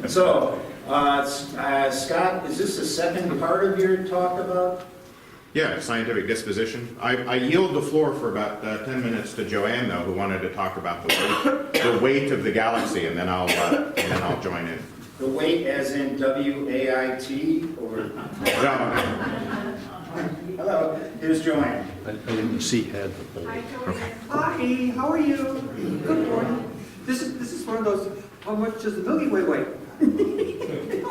So, Scott, is this the second part of your talk about? Yeah, scientific disposition. I yield the floor for about 10 minutes to Joanne, though, who wanted to talk about the weight of the galaxy, and then I'll join in. The weight as in W-A-I-T, or? No. Hello, here's Joanne. I didn't see head. Hi, Joanne. Hi, how are you? Good morning. This is one of those, how much does the Milky Way weigh? Isn't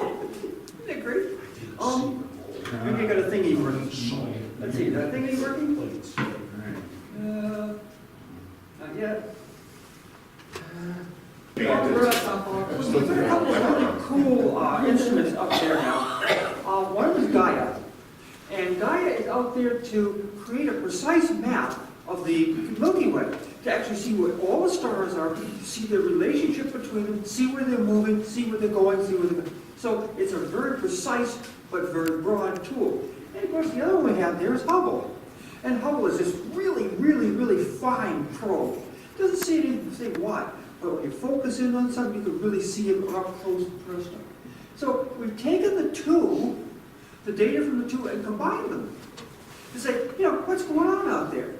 that great? Maybe I got a thingy working. Let's see, is that thingy working? Not yet. There are a couple of really cool instruments up there now. One is Gaia. And Gaia is out there to create a precise map of the Milky Way, to actually see where all the stars are, see the relationship between them, see where they're moving, see where they're going, see where they're going. So it's a very precise but very broad tool. And of course the other one we have there is Hubble. And Hubble is this really, really, really fine probe. It doesn't say what, but when you focus in on something, you can really see it up close and personal. So we've taken the data from the two, and combined them to say, what's going on out there?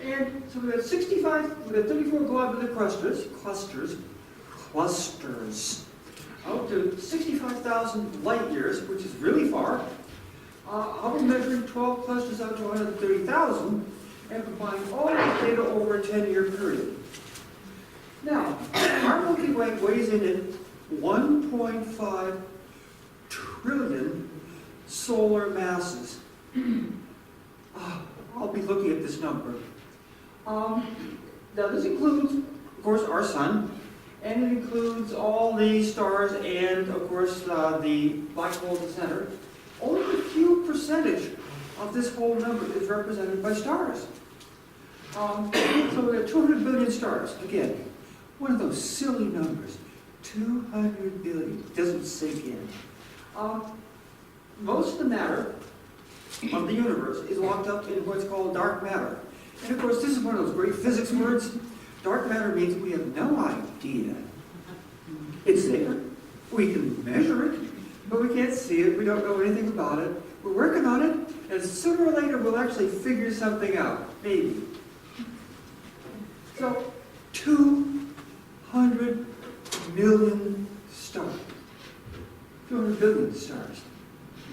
And so we've got 34 globular clusters, out to 65,000 light years, which is really far. Hubble measuring 12 clusters out to 130,000, and combined all that data over a 10-year period. Now, our Milky Way weighs in at 1.5 trillion solar masses. I'll be looking at this number. Now this includes, of course, our sun, and it includes all the stars and, of course, the black hole in the center. Only a few percentage of this whole number is represented by stars. So we have 200 billion stars. Again, one of those silly numbers. 200 billion. Doesn't sink in. Most of the matter of the universe is locked up in what's called dark matter. And of course, this is one of those great physics words. Dark matter means we have no idea. It's there. We can measure it, but we can't see it. We don't know anything about it. We're working on it, and sooner or later we'll actually figure something out. Maybe. So, 200 million stars. 200 billion stars.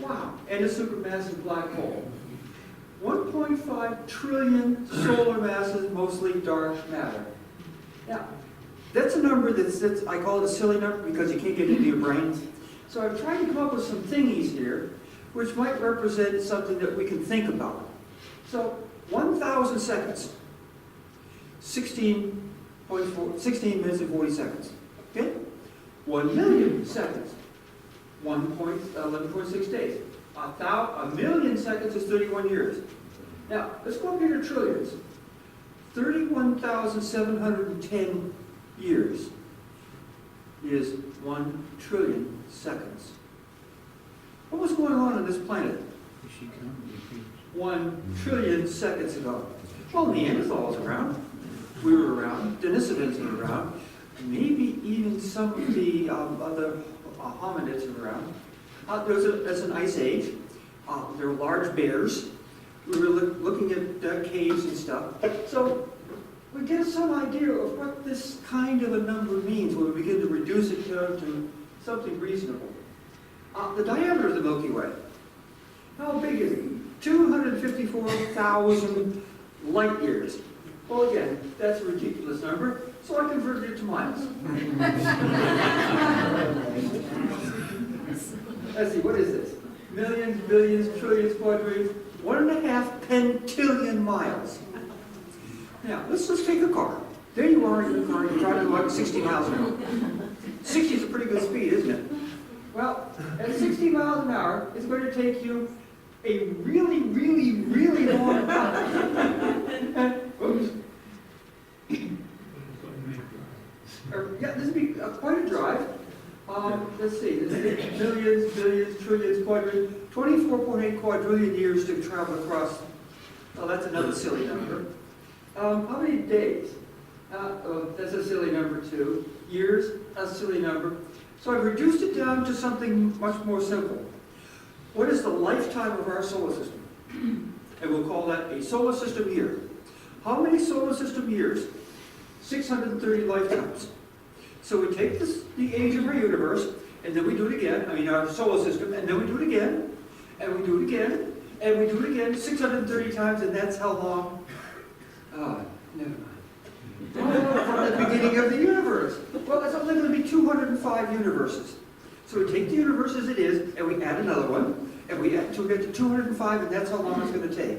Wow. And a supermassive black hole. 1.5 trillion solar masses, mostly dark matter. Now, that's a number that's, I call it a silly number because you can't get it into your brains. So I've tried to come up with some thingies here, which might represent something that we can think about. So, 1,000 seconds, 16 minutes and 40 seconds. Okay? 1 million seconds, 11.6 days. A million seconds is 31 years. Now, let's go up here to trillions. 31,710 years is 1 trillion seconds. What was going on this planet 1 trillion seconds ago? Well, Neanderthals around. We were around. Denisovans were around. Maybe even some of the other hominids are around. There's an ice age. There were large bears. We were looking at caves and stuff. So we get some idea of what this kind of a number means when we begin to reduce it to something reasonable. The diameter of the Milky Way. How big is it? 254,000 light years. Well, again, that's a ridiculous number, so I converted it to miles. Let's see, what is this? Millions, billions, trillions, quadrillions, 1.5 pentillion miles. Now, let's take a car. There you are in your car, you're driving like 60 miles an hour. 60 is a pretty good speed, isn't it? Well, at 60 miles an hour, it's going to take you a really, really, really long time. Oops. Yeah, this would be quite a drive. Let's see, this is millions, billions, trillions, quadrillions, 24.8 quadrillion years to travel across. Well, that's another silly number. How many days? That's a silly number too. Years, a silly number. So I've reduced it down to something much more simple. What is the lifetime of our solar system? And we'll call that a solar system year. How many solar system years? 630 lifetimes. So we take the age of our universe, and then we do it again, our solar system, and then we do it again, and we do it again, and we do it again 630 times, and that's how long? Never mind. From the beginning of the universe. Well, it's only going to be 205 universes. So we take the universe as it is, and we add another one, and we add until we get to 205, and that's how long it's going to take.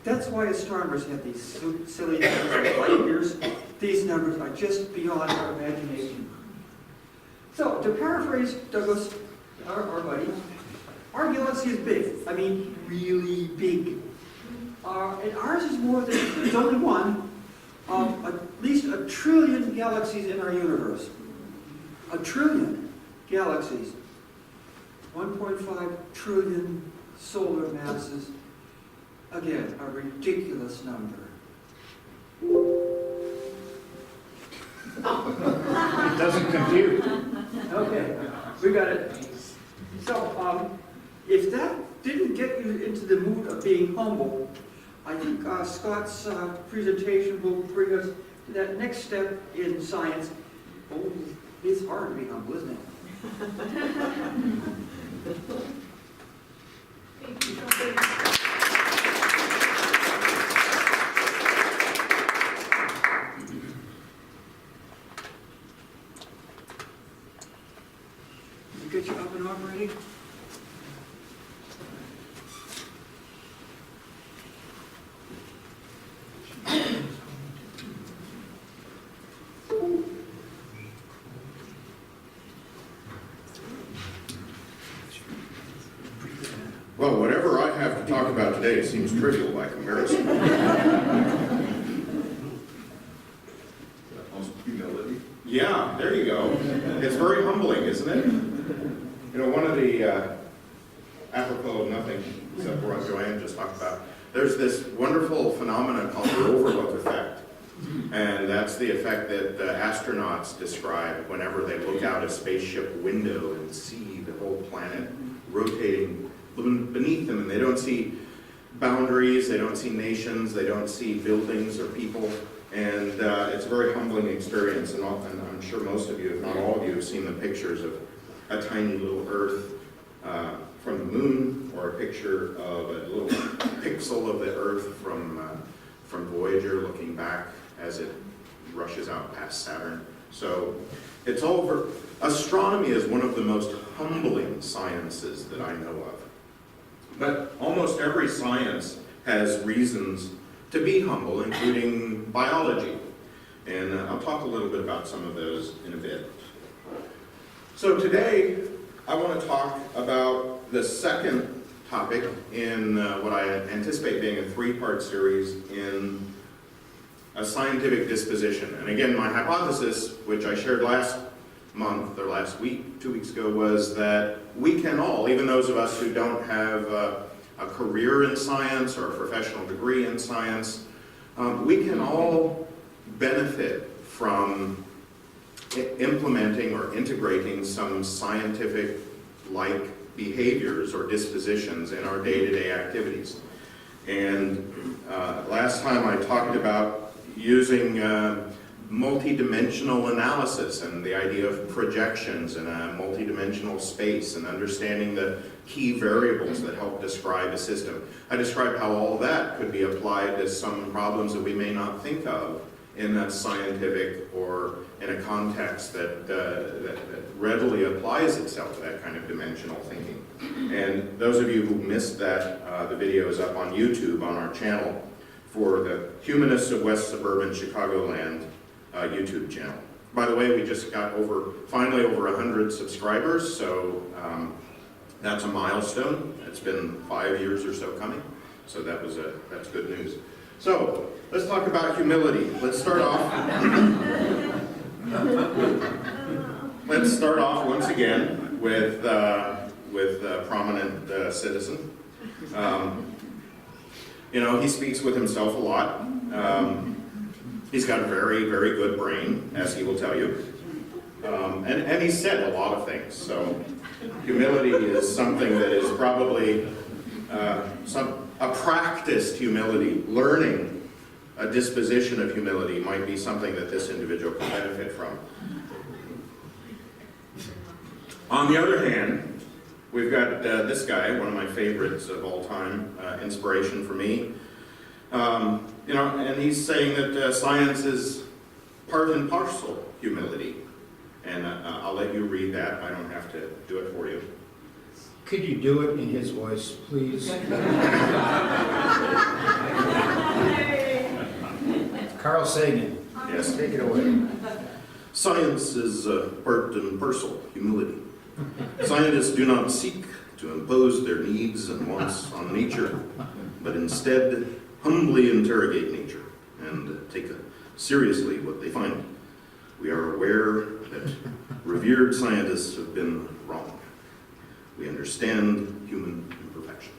That's why astronomers have these silly numbers like light years. These numbers are just beyond our imagination. So, to paraphrase Douglas, our buddy, our galaxy is big. I mean, really big. And ours is more than, there's only one, at least 1 trillion galaxies in our universe. 1 trillion galaxies. 1.5 trillion solar masses. Again, a ridiculous number. It doesn't compute. Okay, we got it. So, if that didn't get you into the mood of being humble, I think Scott's presentation will bring us to that next step in science. Oh, it's hard to be humble, isn't it? Get you up and operating? Well, whatever I have to talk about today seems trivial by comparison. Humility. Yeah, there you go. It's very humbling, isn't it? You know, one of the, apropos of nothing, except for what Joanne just talked about, there's this wonderful phenomenon called the overlook effect. And that's the effect that astronauts describe whenever they look out a spaceship window and see the whole planet rotating beneath them, and they don't see boundaries, they don't see nations, they don't see buildings or people, and it's a very humbling experience, and I'm sure most of you, if not all of you, have seen the pictures of a tiny little Earth from the moon, or a picture of a little pixel of the Earth from Voyager looking back as it rushes out past Saturn. So it's over. Astronomy is one of the most humbling sciences that I know of. But almost every science has reasons to be humble, including biology. And I'll talk a little bit about some of those in a bit. So today, I want to talk about the second topic in what I anticipate being a three-part series in a scientific disposition. And again, my hypothesis, which I shared last month or last week, 2 weeks ago, was that we can all, even those of us who don't have a career in science or a professional degree in science, we can all benefit from implementing or integrating some scientific-like behaviors or dispositions in our day-to-day activities. And last time I talked about using multidimensional analysis and the idea of projections in a multidimensional space and understanding the key variables that help describe a system. I described how all that could be applied to some problems that we may not think of in a scientific or in a context that readily applies itself to that kind of dimensional thinking. And those of you who missed that, the video is up on YouTube on our channel for the Humanists of West Suburban Chicagoland YouTube channel. By the way, we just got finally over 100 subscribers, so that's a milestone. It's been 5 years or so coming, so that's good news. So let's talk about humility. Let's start off. Let's start off once again with a prominent citizen. You know, he speaks with himself a lot. He's got a very, very good brain, as he will tell you. And he said a lot of things, so humility is something that is probably a practiced humility. Learning a disposition of humility might be something that this individual can benefit from. On the other hand, we've got this guy, one of my favorites of all time, inspiration for me. And he's saying that science is part and parcel humility. And I'll let you read that. I don't have to do it for you. Could you do it in his voice, please? Carl Sagan. Yes. Take it away. Science is part and parcel humility. Scientists do not seek to impose their needs and wants on nature, but instead humbly interrogate nature and take seriously what they find. We are aware that revered scientists have been wrong. We understand human imperfection.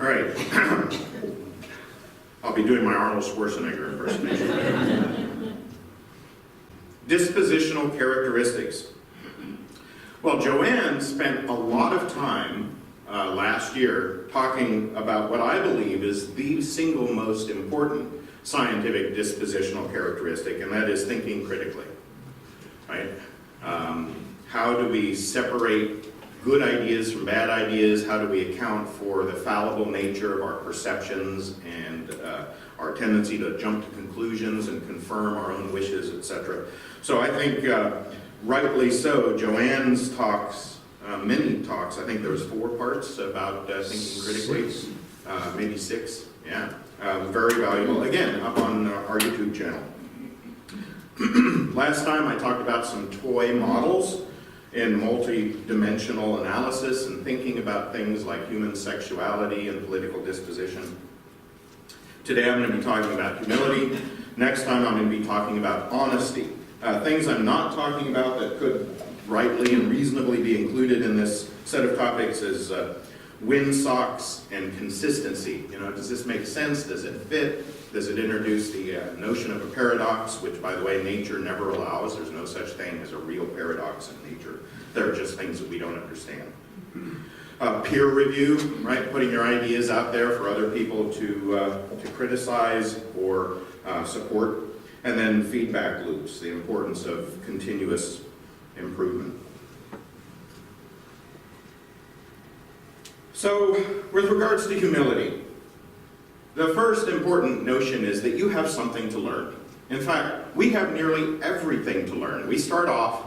All right. I'll be doing my Arnold Schwarzenegger impersonation. Dispositional characteristics. Well, Joanne spent a lot of time last year talking about what I believe is the single most important scientific dispositional characteristic, and that is thinking critically. Right? How do we separate good ideas from bad ideas? How do we account for the fallible nature of our perceptions and our tendency to jump to conclusions and confirm our own wishes, etc.? So I think, rightly so, Joanne's talks, many talks, I think there was 4 parts about thinking critically, maybe 6, yeah. Very valuable, again, up on our YouTube channel. Last time I talked about some toy models in multi-dimensional analysis and thinking about things like human sexuality and political disposition. Today I'm going to be talking about humility. Next time I'm going to be talking about honesty. Things I'm not talking about that could rightly and reasonably be included in this set of topics is windsocks and consistency. You know, does this make sense? Does it fit? Does it introduce the notion of a paradox, which, by the way, nature never allows? There's no such thing as a real paradox in nature. They're just things that we don't understand. Peer review, right? Putting your ideas out there for other people to criticize or support. And then feedback loops, the importance of continuous improvement. So, with regards to humility, the first important notion is that you have something to learn. In fact, we have nearly everything to learn. We start off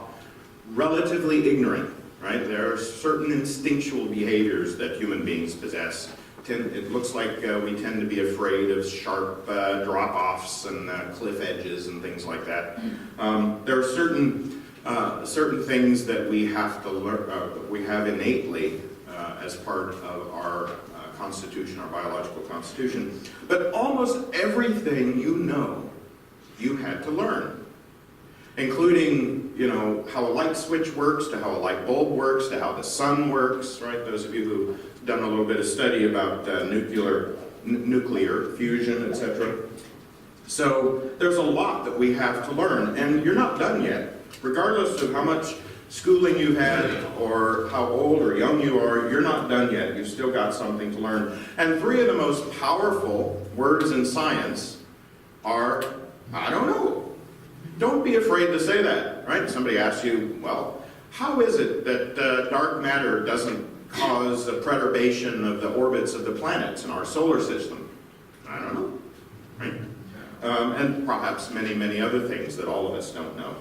relatively ignorant, right? There are certain instinctual behaviors that human beings possess. It looks like we tend to be afraid of sharp drop-offs and cliff edges and things like that. There are certain things that we have to learn, we have innately as part of our constitution, our biological constitution. But almost everything you had to learn, including, how a light switch works, to how a light bulb works, to how the sun works, right? Those of you who've done a little bit of study about nuclear fusion, etc. So there's a lot that we have to learn, and you're not done yet. Regardless of how much schooling you've had or how old or young you are, you're not done yet. You've still got something to learn. And 3 of the most powerful words in science are, I don't know. Don't be afraid to say that, right? Somebody asks you, well, how is it that dark matter doesn't cause the perturbation of the orbits of the planets in our solar system? I don't know, right? And perhaps many, many other things that all of us don't know.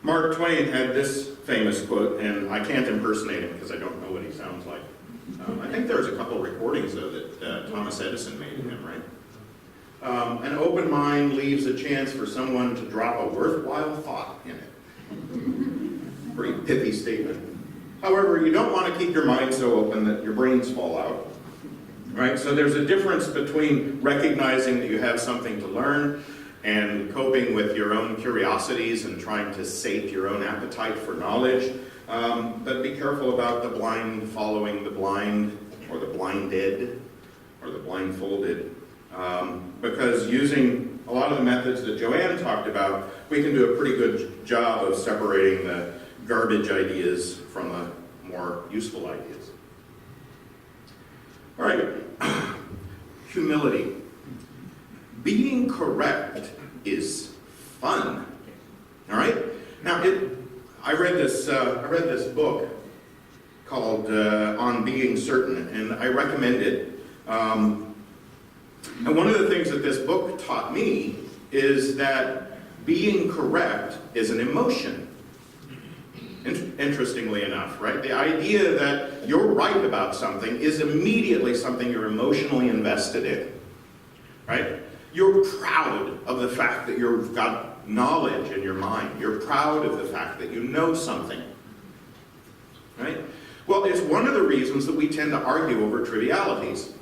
Mark Twain had this famous quote, and I can't impersonate him because I don't know what he sounds like. I think there's a couple of recordings, though, that Thomas Edison made of him, right? An open mind leaves a chance for someone to drop a worthwhile thought in it. Pretty pithy statement. However, you don't want to keep your mind so open that your brains fall out. Right? So there's a difference between recognizing that you have something to learn and coping with your own curiosities and trying to sate your own appetite for knowledge. But be careful about the blind following the blind, or the blinded. or the blindfolded. Because using a lot of the methods that Joanne talked about, we can do a pretty good job of separating the garbage ideas from the more useful ideas. All right, humility. Being correct is fun. All right. Now, I read this book called On Being Certain, and I recommend it. And one of the things that this book taught me is that being correct is an emotion. Interestingly enough, right? The idea that you're right about something is immediately something you're emotionally invested in, right? You're proud of the fact that you've got knowledge in your mind. You're proud of the fact that you know something, right? Well, it's one of the reasons that we tend to argue over trivialities.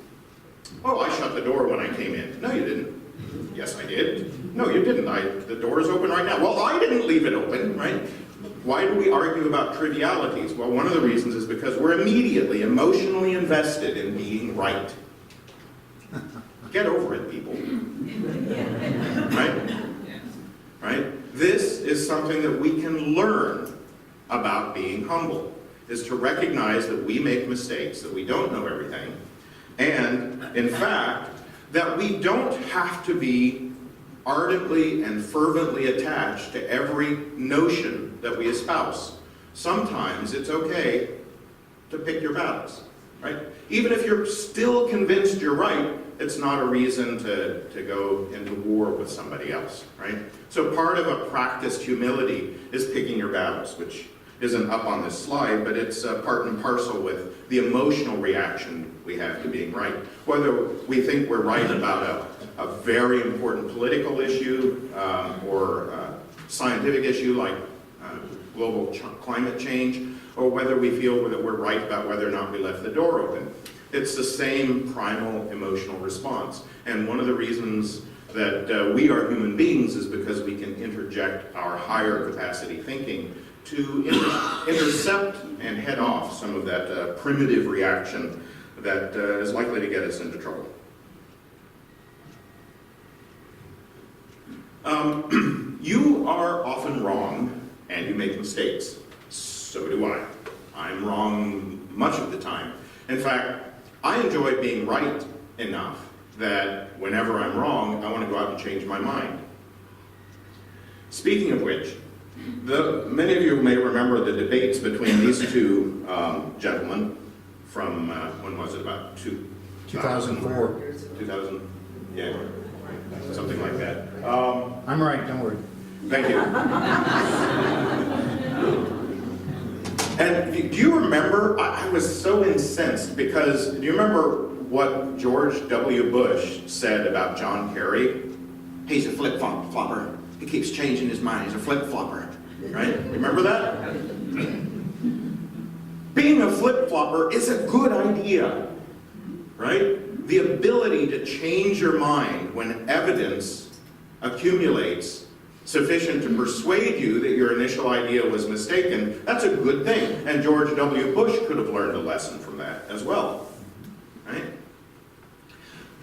Oh, I shut the door when I came in. No, you didn't. Yes, I did. No, you didn't. The door is open right now. Well, I didn't leave it open, right? Why do we argue about trivialities? Well, one of the reasons is because we're immediately emotionally invested in being right. Get over it, people. Right? Right? This is something that we can learn about being humble, is to recognize that we make mistakes, that we don't know everything, and, in fact, that we don't have to be ardently and fervently attached to every notion that we espouse. Sometimes it's okay to pick your battles, right? Even if you're still convinced you're right, it's not a reason to go into war with somebody else, right? So part of a practiced humility is picking your battles, which isn't up on this slide, but it's part and parcel with the emotional reaction we have to being right. Whether we think we're right about a very important political issue or scientific issue like global climate change, or whether we feel that we're right about whether or not we left the door open. It's the same primal emotional response. And one of the reasons that we are human beings is because we can interject our higher capacity thinking to intercept and head off some of that primitive reaction that is likely to get us into trouble. You are often wrong and you make mistakes. So do I. I'm wrong much of the time. In fact, I enjoy being right enough that whenever I'm wrong, I want to go out and change my mind. Speaking of which, many of you may remember the debates between these two gentlemen from, when was it, about 2004. 2000, yeah, something like that. I'm right, don't worry. Thank you. And do you remember, I was so incensed because, do you remember what George W. Bush said about John Kerry? He's a flip-flopper. He keeps changing his mind. He's a flip-flopper. Right? Remember that? Being a flip-flopper is a good idea. Right? The ability to change your mind when evidence accumulates sufficient to persuade you that your initial idea was mistaken, that's a good thing. And George W. Bush could have learned a lesson from that as well. Right?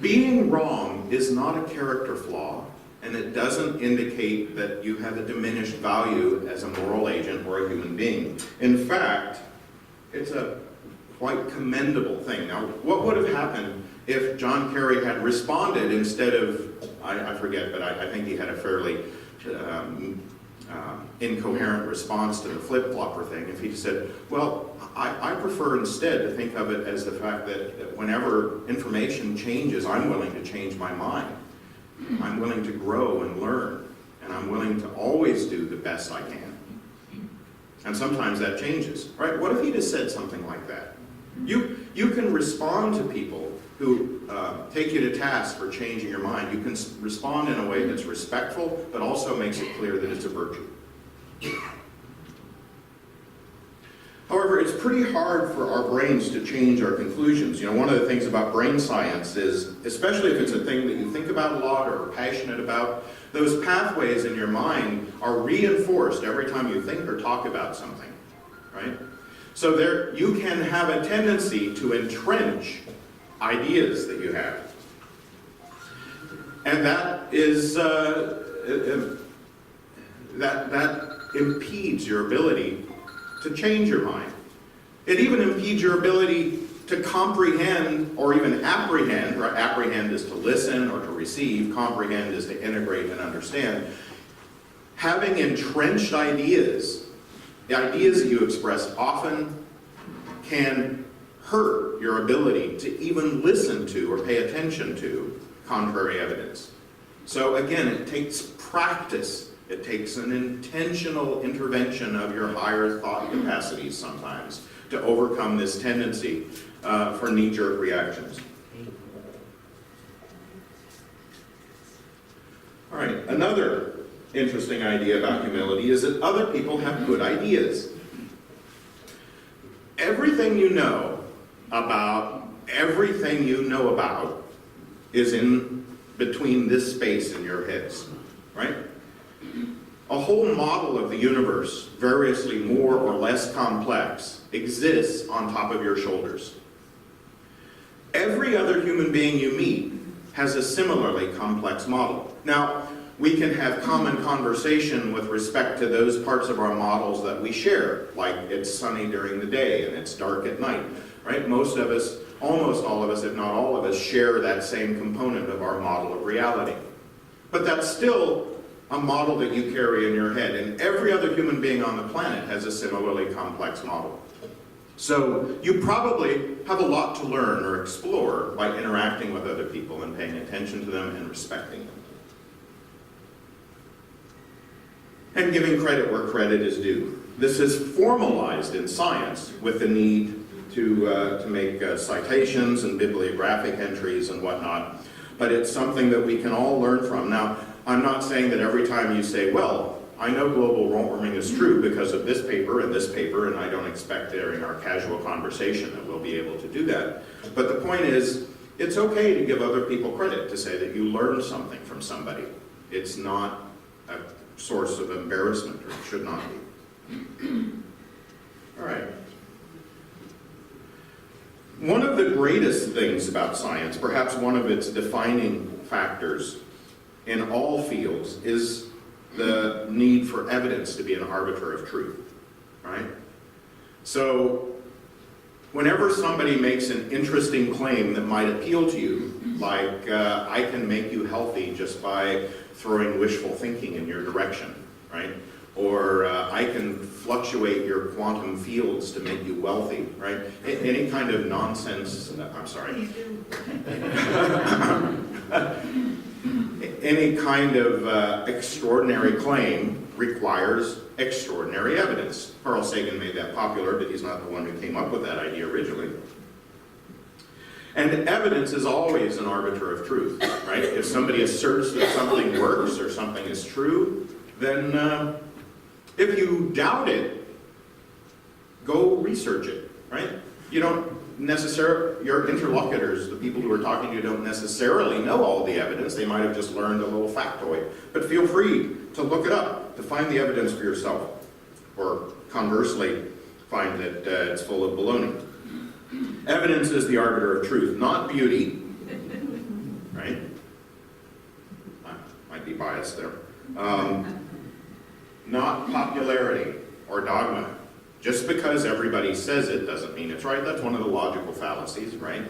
Being wrong is not a character flaw, and it doesn't indicate that you have a diminished value as a moral agent or a human being. In fact, it's a quite commendable thing. Now, what would have happened if John Kerry had responded instead of, I forget, but I think he had a fairly incoherent response to the flip-flopper thing. If he said, well, I prefer instead to think of it as the fact that whenever information changes, I'm willing to change my mind. I'm willing to grow and learn, and I'm willing to always do the best I can. And sometimes that changes, right? What if he just said something like that? You can respond to people who take you to task for changing your mind. You can respond in a way that's respectful, but also makes it clear that it's a virtue. However, it's pretty hard for our brains to change our conclusions. You know, one of the things about brain science is, especially if it's a thing that you think about a lot or are passionate about, those pathways in your mind are reinforced every time you think or talk about something, right? So you can have a tendency to entrench ideas that you have. And that is, that impedes your ability to change your mind. It even impedes your ability to comprehend or even apprehend. Right? Apprehend is to listen or to receive. Comprehend is to integrate and understand. Having entrenched ideas, the ideas that you express often can hurt your ability to even listen to or pay attention to contrary evidence. So again, it takes practice. It takes an intentional intervention of your higher thought capacities sometimes to overcome this tendency for knee-jerk reactions. All right, another interesting idea about humility is that other people have good ideas. Everything you know about everything you know about is in between this space in your heads, right? A whole model of the universe, variously more or less complex, exists on top of your shoulders. Every other human being you meet has a similarly complex model. Now, we can have common conversation with respect to those parts of our models that we share, like it's sunny during the day and it's dark at night, right? Most of us, almost all of us, if not all of us, share that same component of our model of reality. But that's still a model that you carry in your head, and every other human being on the planet has a similarly complex model. So you probably have a lot to learn or explore by interacting with other people and paying attention to them and respecting them. And giving credit where credit is due. This is formalized in science with the need to make citations and bibliographic entries and whatnot, but it's something that we can all learn from. Now, I'm not saying that every time you say, well, I know global warming is true because of this paper, and I don't expect during our casual conversation that we'll be able to do that. But the point is, it's okay to give other people credit, to say that you learned something from somebody. It's not a source of embarrassment, or it should not be. All right. One of the greatest things about science, perhaps one of its defining factors in all fields, is the need for evidence to be an arbiter of truth, right? So whenever somebody makes an interesting claim that might appeal to you, like I can make you healthy just by throwing wishful thinking in your direction, right? Or I can fluctuate your quantum fields to make you wealthy, right? Any kind of nonsense, I'm sorry. Any kind of extraordinary claim requires extraordinary evidence. Carl Sagan made that popular, but he's not the one who came up with that idea originally. And evidence is always an arbiter of truth, right? If somebody asserts that something works or something is true, then if you doubt it, go research it, right? You don't necessarily, your interlocutors, the people who are talking to you, don't necessarily know all the evidence. They might have just learned a little factoid. But feel free to look it up, to find the evidence for yourself. Or conversely, find that it's full of baloney. Evidence is the arbiter of truth, not beauty, right? I might be biased there. Not popularity or dogma. Just because everybody says it doesn't mean it's right. That's one of the logical fallacies, right?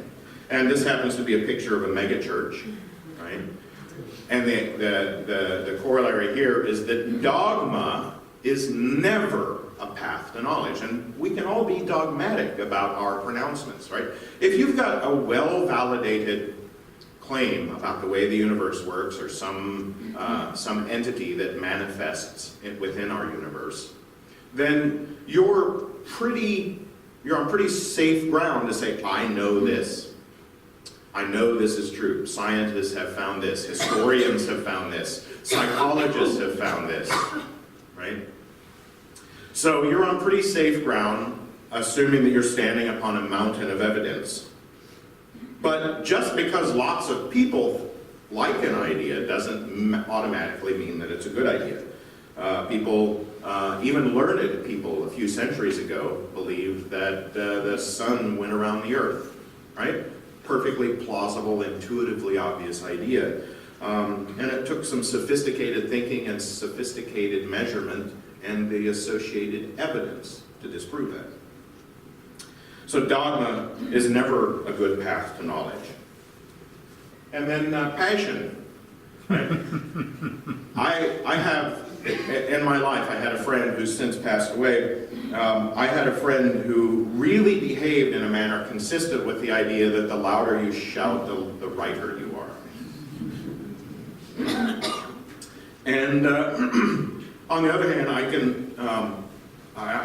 And this happens to be a picture of a megachurch, right? And the corollary here is that dogma is never a path to knowledge. And we can all be dogmatic about our pronouncements, right? If you've got a well-validated claim about the way the universe works, or some entity that manifests within our universe, then you're on pretty safe ground to say, I know this. I know this is true. Scientists have found this. Historians have found this. Psychologists have found this, right? So you're on pretty safe ground, assuming that you're standing upon a mountain of evidence. But just because lots of people like an idea doesn't automatically mean that it's a good idea. Even learned people a few centuries ago believed that the sun went around the earth, right? perfectly plausible, intuitively obvious idea. And it took some sophisticated thinking and sophisticated measurement and the associated evidence to disprove that. So dogma is never a good path to knowledge. And then passion. Right? I have, in my life, I had a friend who's since passed away. I had a friend who really behaved in a manner consistent with the idea that the louder you shout, the righter you are. And on the other hand, I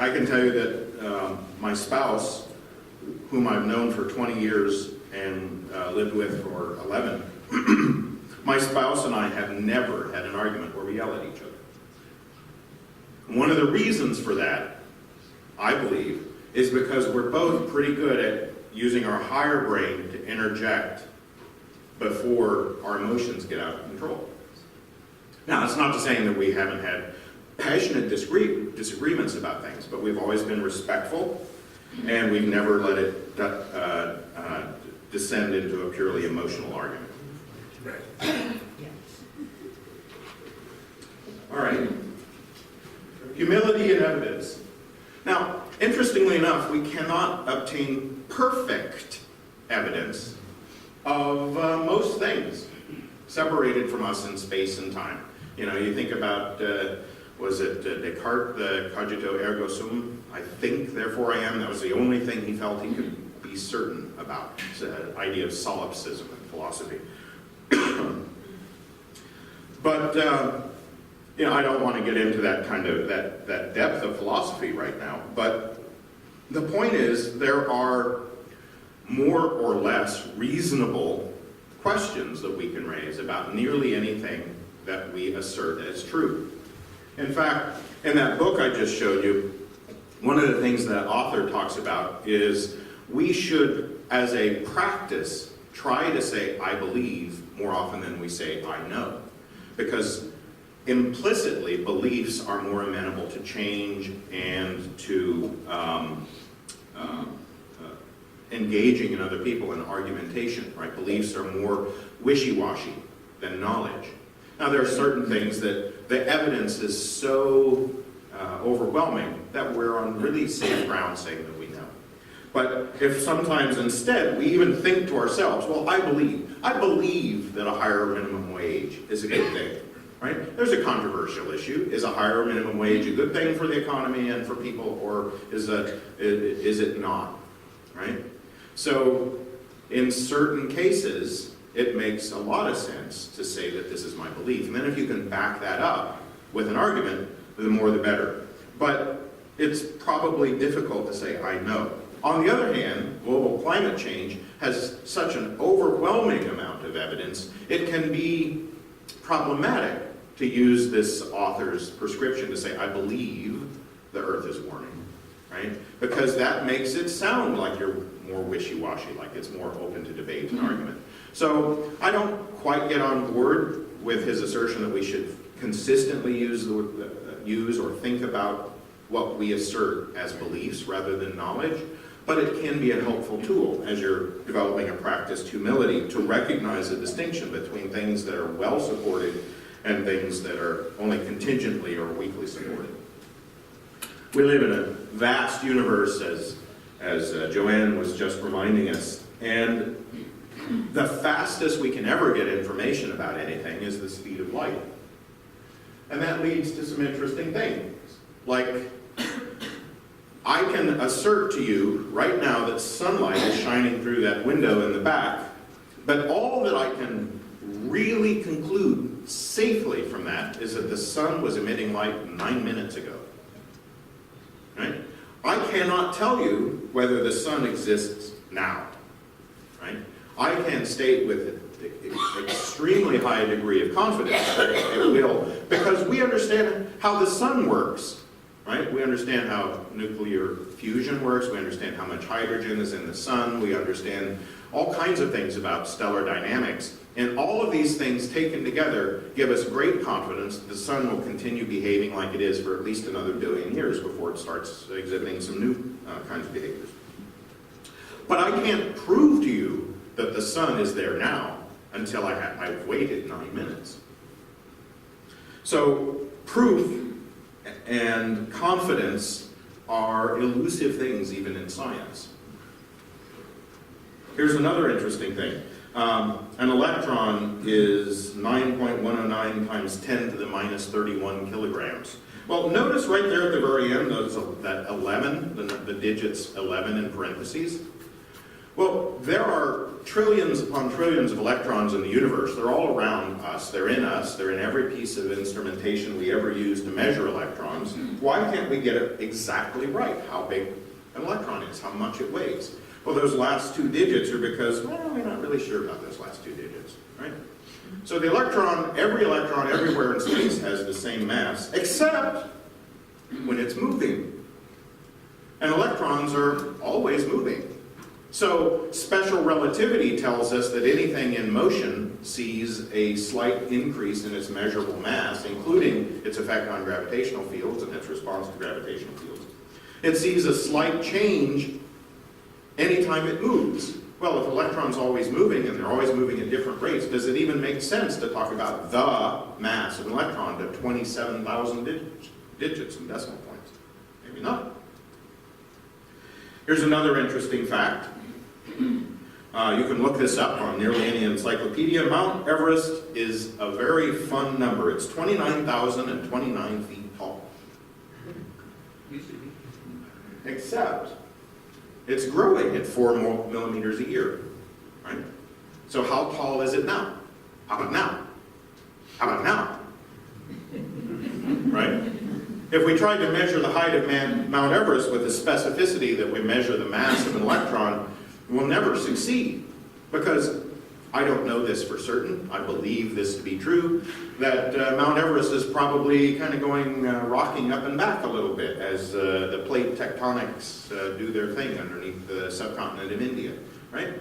can tell you that my spouse, whom I've known for 20 years and lived with for 11, my spouse and I have never had an argument where we yell at each other. One of the reasons for that, I believe, is because we're both pretty good at using our higher brain to interject before our emotions get out of control. Now, it's not to say that we haven't had passionate disagreements about things, but we've always been respectful, and we've never let it descend into a purely emotional argument. All right. Humility and evidence. Now, interestingly enough, we cannot obtain perfect evidence of most things separated from us in space and time. You know, you think about, was it Descartes, the cogito ergo sum? I think, therefore I am. That was the only thing he felt he could be certain about. It's the idea of solipsism in philosophy. But, you know, I don't want to get into that kind of, that depth of philosophy right now. But the point is, there are more or less reasonable questions that we can raise about nearly anything that we assert as true. In fact, in that book I just showed you, one of the things that author talks about is we should, as a practice, try to say I believe more often than we say I know. Because implicitly, beliefs are more amenable to change and to engaging in other people in argumentation, right? Beliefs are more wishy-washy than knowledge. Now, there are certain things that the evidence is so overwhelming that we're on really safe ground saying that we know. But if sometimes instead we even think to ourselves, well, I believe that a higher minimum wage is a good thing, right? There's a controversial issue. Is a higher minimum wage a good thing for the economy and for people, or is it not, right? So in certain cases, it makes a lot of sense to say that this is my belief. And then if you can back that up with an argument, the more the better. But it's probably difficult to say, I know. On the other hand, global climate change has such an overwhelming amount of evidence, it can be problematic to use this author's prescription to say, I believe the earth is warming, right? Because that makes it sound like you're more wishy-washy, like it's more open to debate and argument. So I don't quite get on board with his assertion that we should consistently use or think about what we assert as beliefs rather than knowledge, but it can be a helpful tool as you're developing a practiced humility to recognize the distinction between things that are well supported and things that are only contingently or weakly supported. We live in a vast universe, as Joanne was just reminding us, and the fastest we can ever get information about anything is the speed of light. And that leads to some interesting things. Like, I can assert to you right now that sunlight is shining through that window in the back, but all that I can really conclude safely from that is that the sun was emitting light 9 minutes ago. Right? I cannot tell you whether the sun exists now. Right? I can state with an extremely high degree of confidence that it will, because we understand how the sun works. Right? We understand how nuclear fusion works. We understand how much hydrogen is in the sun. We understand all kinds of things about stellar dynamics. And all of these things taken together give us great confidence that the sun will continue behaving like it is for at least another billion years before it starts exhibiting some new kinds of behaviors. But I can't prove to you that the sun is there now until I've waited 9 minutes. So proof and confidence are elusive things even in science. Here's another interesting thing. An electron is 9.109 times 10 to the minus 31 kilograms. Well, notice right there at the very end, that 11, the digits 11 in parentheses. Well, there are trillions upon trillions of electrons in the universe. They're all around us. They're in us. They're in every piece of instrumentation we ever use to measure electrons. Why can't we get it exactly right, how big an electron is, how much it weighs? Well, those last two digits are because, well, we're not really sure about those last two digits, right? So the electron everywhere in space has the same mass, except when it's moving. And electrons are always moving. So special relativity tells us that anything in motion sees a slight increase in its measurable mass, including its effect on gravitational fields and its response to gravitational fields. It sees a slight change anytime it moves. Well, if electrons always moving and they're always moving at different rates, does it even make sense to talk about the mass of an electron to 27,000 digits and decimal points? Maybe not. Here's another interesting fact. You can look this up on nearly any encyclopedia. Mount Everest is a very fun number. It's 29,029 feet tall. Except it's growing at 4 millimeters a year, right? So how tall is it now? How about now? How about now? Right? If we tried to measure the height of Mount Everest with the specificity that we measure the mass of an electron, we'll never succeed, because I don't know this for certain. I believe this to be true, that Mount Everest is probably kind of going rocking up and back a little bit as the plate tectonics do their thing underneath the subcontinent of India, right?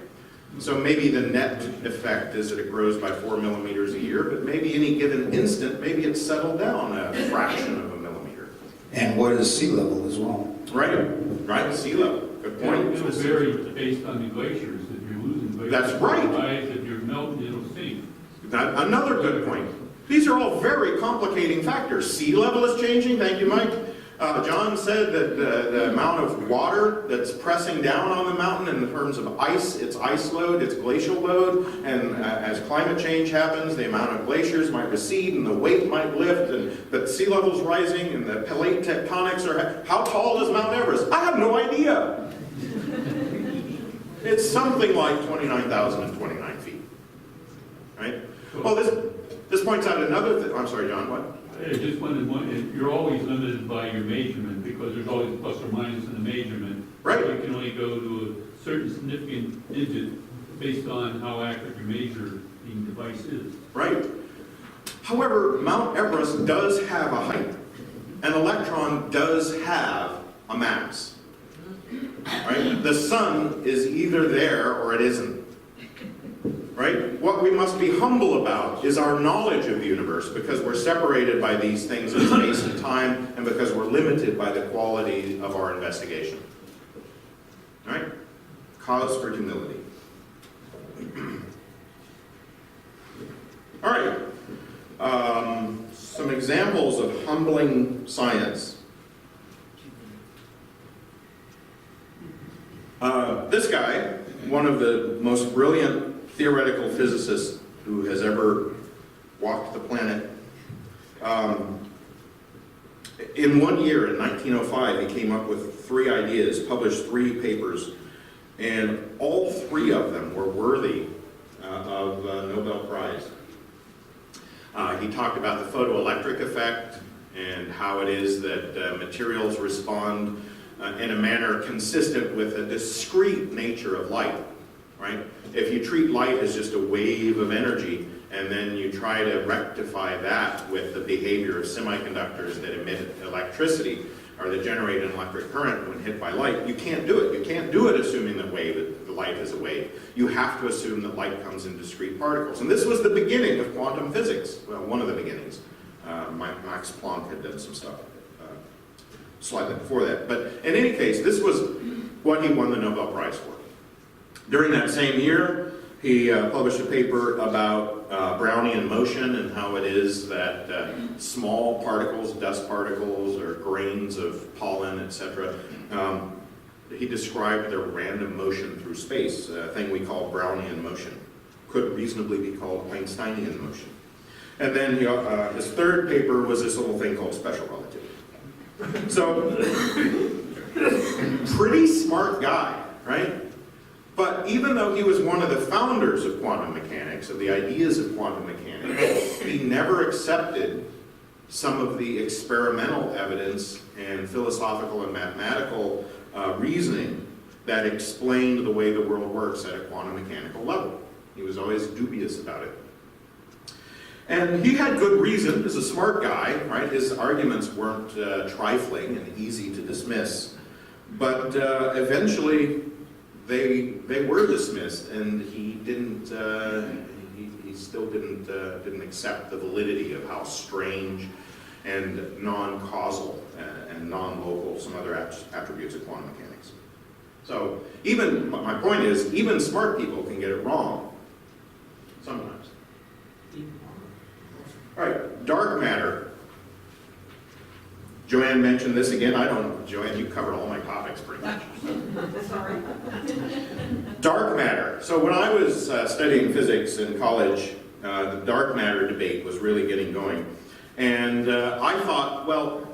So maybe the net effect is that it grows by 4 millimeters a year, but maybe any given instant, maybe it's settled down a fraction of a millimeter. And what is sea level as well? Right, sea level. Good point. It'll vary based on the glaciers. If you're losing glaciers, That's right. it'll rise. If you're melting, it'll sink. Another good point. These are all very complicating factors. Sea level is changing. Thank you, Mike. John said that the amount of water that's pressing down on the mountain in terms of ice, its ice load, its glacial load, and as climate change happens, the amount of glaciers might recede and the weight might lift, but sea level's rising and the plate tectonics are... How tall is Mount Everest? I have no idea. It's something like 29,029 feet, right? Well, this points out another thing. I'm sorry, John, what? I just wanted you're always limited by your measurement because there's always plus or minus in the measurement. Right. You can only go to a certain significant digit based on how accurate your measuring device is. Right. However, Mount Everest does have a height. An electron does have a mass. Right? The sun is either there or it isn't. Right? What we must be humble about is our knowledge of the universe, because we're separated by these things in space and time, and because we're limited by the quality of our investigation. Right? Cause for humility. All right. Some examples of humbling science. This guy, one of the most brilliant theoretical physicist who has ever walked the planet. In 1 year, in 1905, he came up with 3 ideas, published 3 papers, and all 3 of them were worthy of a Nobel Prize. He talked about the photoelectric effect and how it is that materials respond in a manner consistent with the discrete nature of light. Right? If you treat light as just a wave of energy, and then you try to rectify that with the behavior of semiconductors that emit electricity, or that generate an electric current when hit by light, you can't do it. You can't do it assuming that the light is a wave. You have to assume that light comes in discrete particles. And this was the beginning of quantum physics. Well, one of the beginnings. Max Planck had done some stuff slightly before that. But in any case, this was what he won the Nobel Prize for. During that same year, He published a paper about Brownian motion and how it is that small particles, dust particles, or grains of pollen, etc., he described their random motion through space, a thing we call Brownian motion. Could reasonably be called Einsteinian motion. And then his third paper was this little thing called special relativity. So, pretty smart guy, right? But even though he was one of the founders of quantum mechanics, of the ideas of quantum mechanics, he never accepted some of the experimental evidence and philosophical and mathematical reasoning that explained the way the world works at a quantum mechanical level. He was always dubious about it. And he had good reason. He's a smart guy, right? His arguments weren't trifling and easy to dismiss. But eventually, they were dismissed, and he didn't. He still didn't accept the validity of how strange and non-causal and non-local some other attributes of quantum mechanics. So my point is, even smart people can get it wrong sometimes. All right, dark matter. Joanne mentioned this again. I don't, Joanne, you covered all my topics pretty much. Sorry. Dark matter. So when I was studying physics in college, the dark matter debate was really getting going. And I thought, well,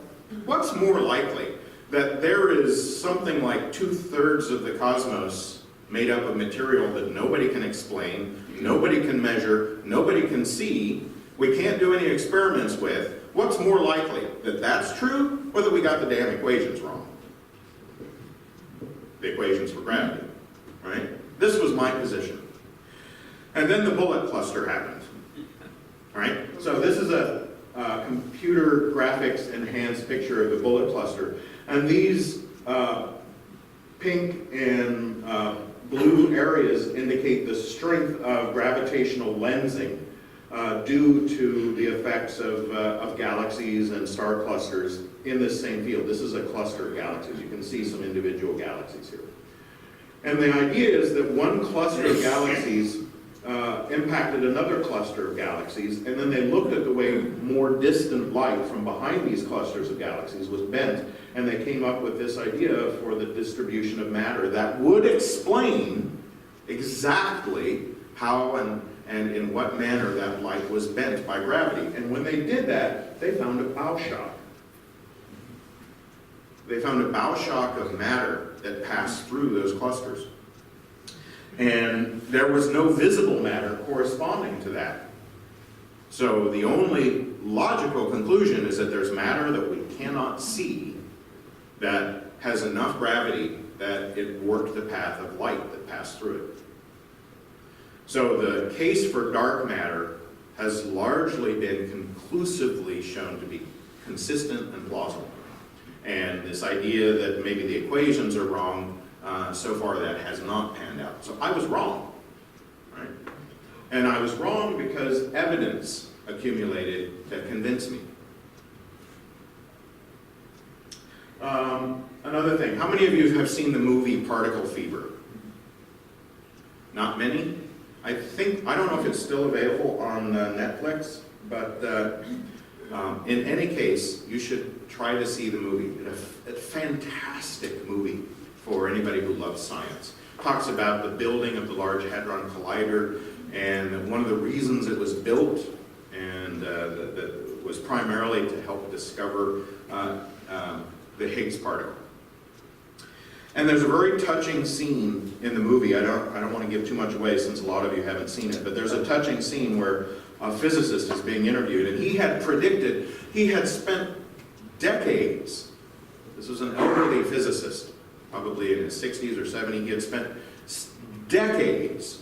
what's more likely? That there is something like 2/3 of the cosmos made up of material that nobody can explain, nobody can measure, nobody can see, we can't do any experiments with. What's more likely? That that's true, or that we got the damn equations wrong? The equations for gravity, right? This was my position. And then the bullet cluster happened, right? So this is a computer graphics enhanced picture of the bullet cluster. And these pink and blue areas indicate the strength of gravitational lensing due to the effects of galaxies and star clusters in this same field. This is a cluster of galaxies. You can see some individual galaxies here. And the idea is that one cluster of galaxies impacted another cluster of galaxies, and then they looked at the way more distant light from behind these clusters of galaxies was bent, and they came up with this idea for the distribution of matter that would explain exactly how and in what manner that light was bent by gravity. And when they did that, they found a bow shock. They found a bow shock of matter that passed through those clusters. And there was no visible matter corresponding to that. So the only logical conclusion is that there's matter that we cannot see that has enough gravity that it worked the path of light that passed through it. So the case for dark matter has largely been conclusively shown to be consistent and plausible. And this idea that maybe the equations are wrong, so far that has not panned out. So I was wrong, right? And I was wrong because evidence accumulated that convinced me. Another thing, how many of you have seen the movie Particle Fever? Not many? I don't know if it's still available on Netflix, but in any case, you should try to see the movie. It's a fantastic movie for anybody who loves science. Talks about the building of the Large Hadron Collider, and one of the reasons it was built, and that was primarily to help discover the Higgs particle. And there's a very touching scene in the movie. I don't want to give too much away since a lot of you haven't seen it, but there's a touching scene where a physicist is being interviewed, and he had spent decades, this was an elderly physicist, probably in his 60s or 70s, he had spent decades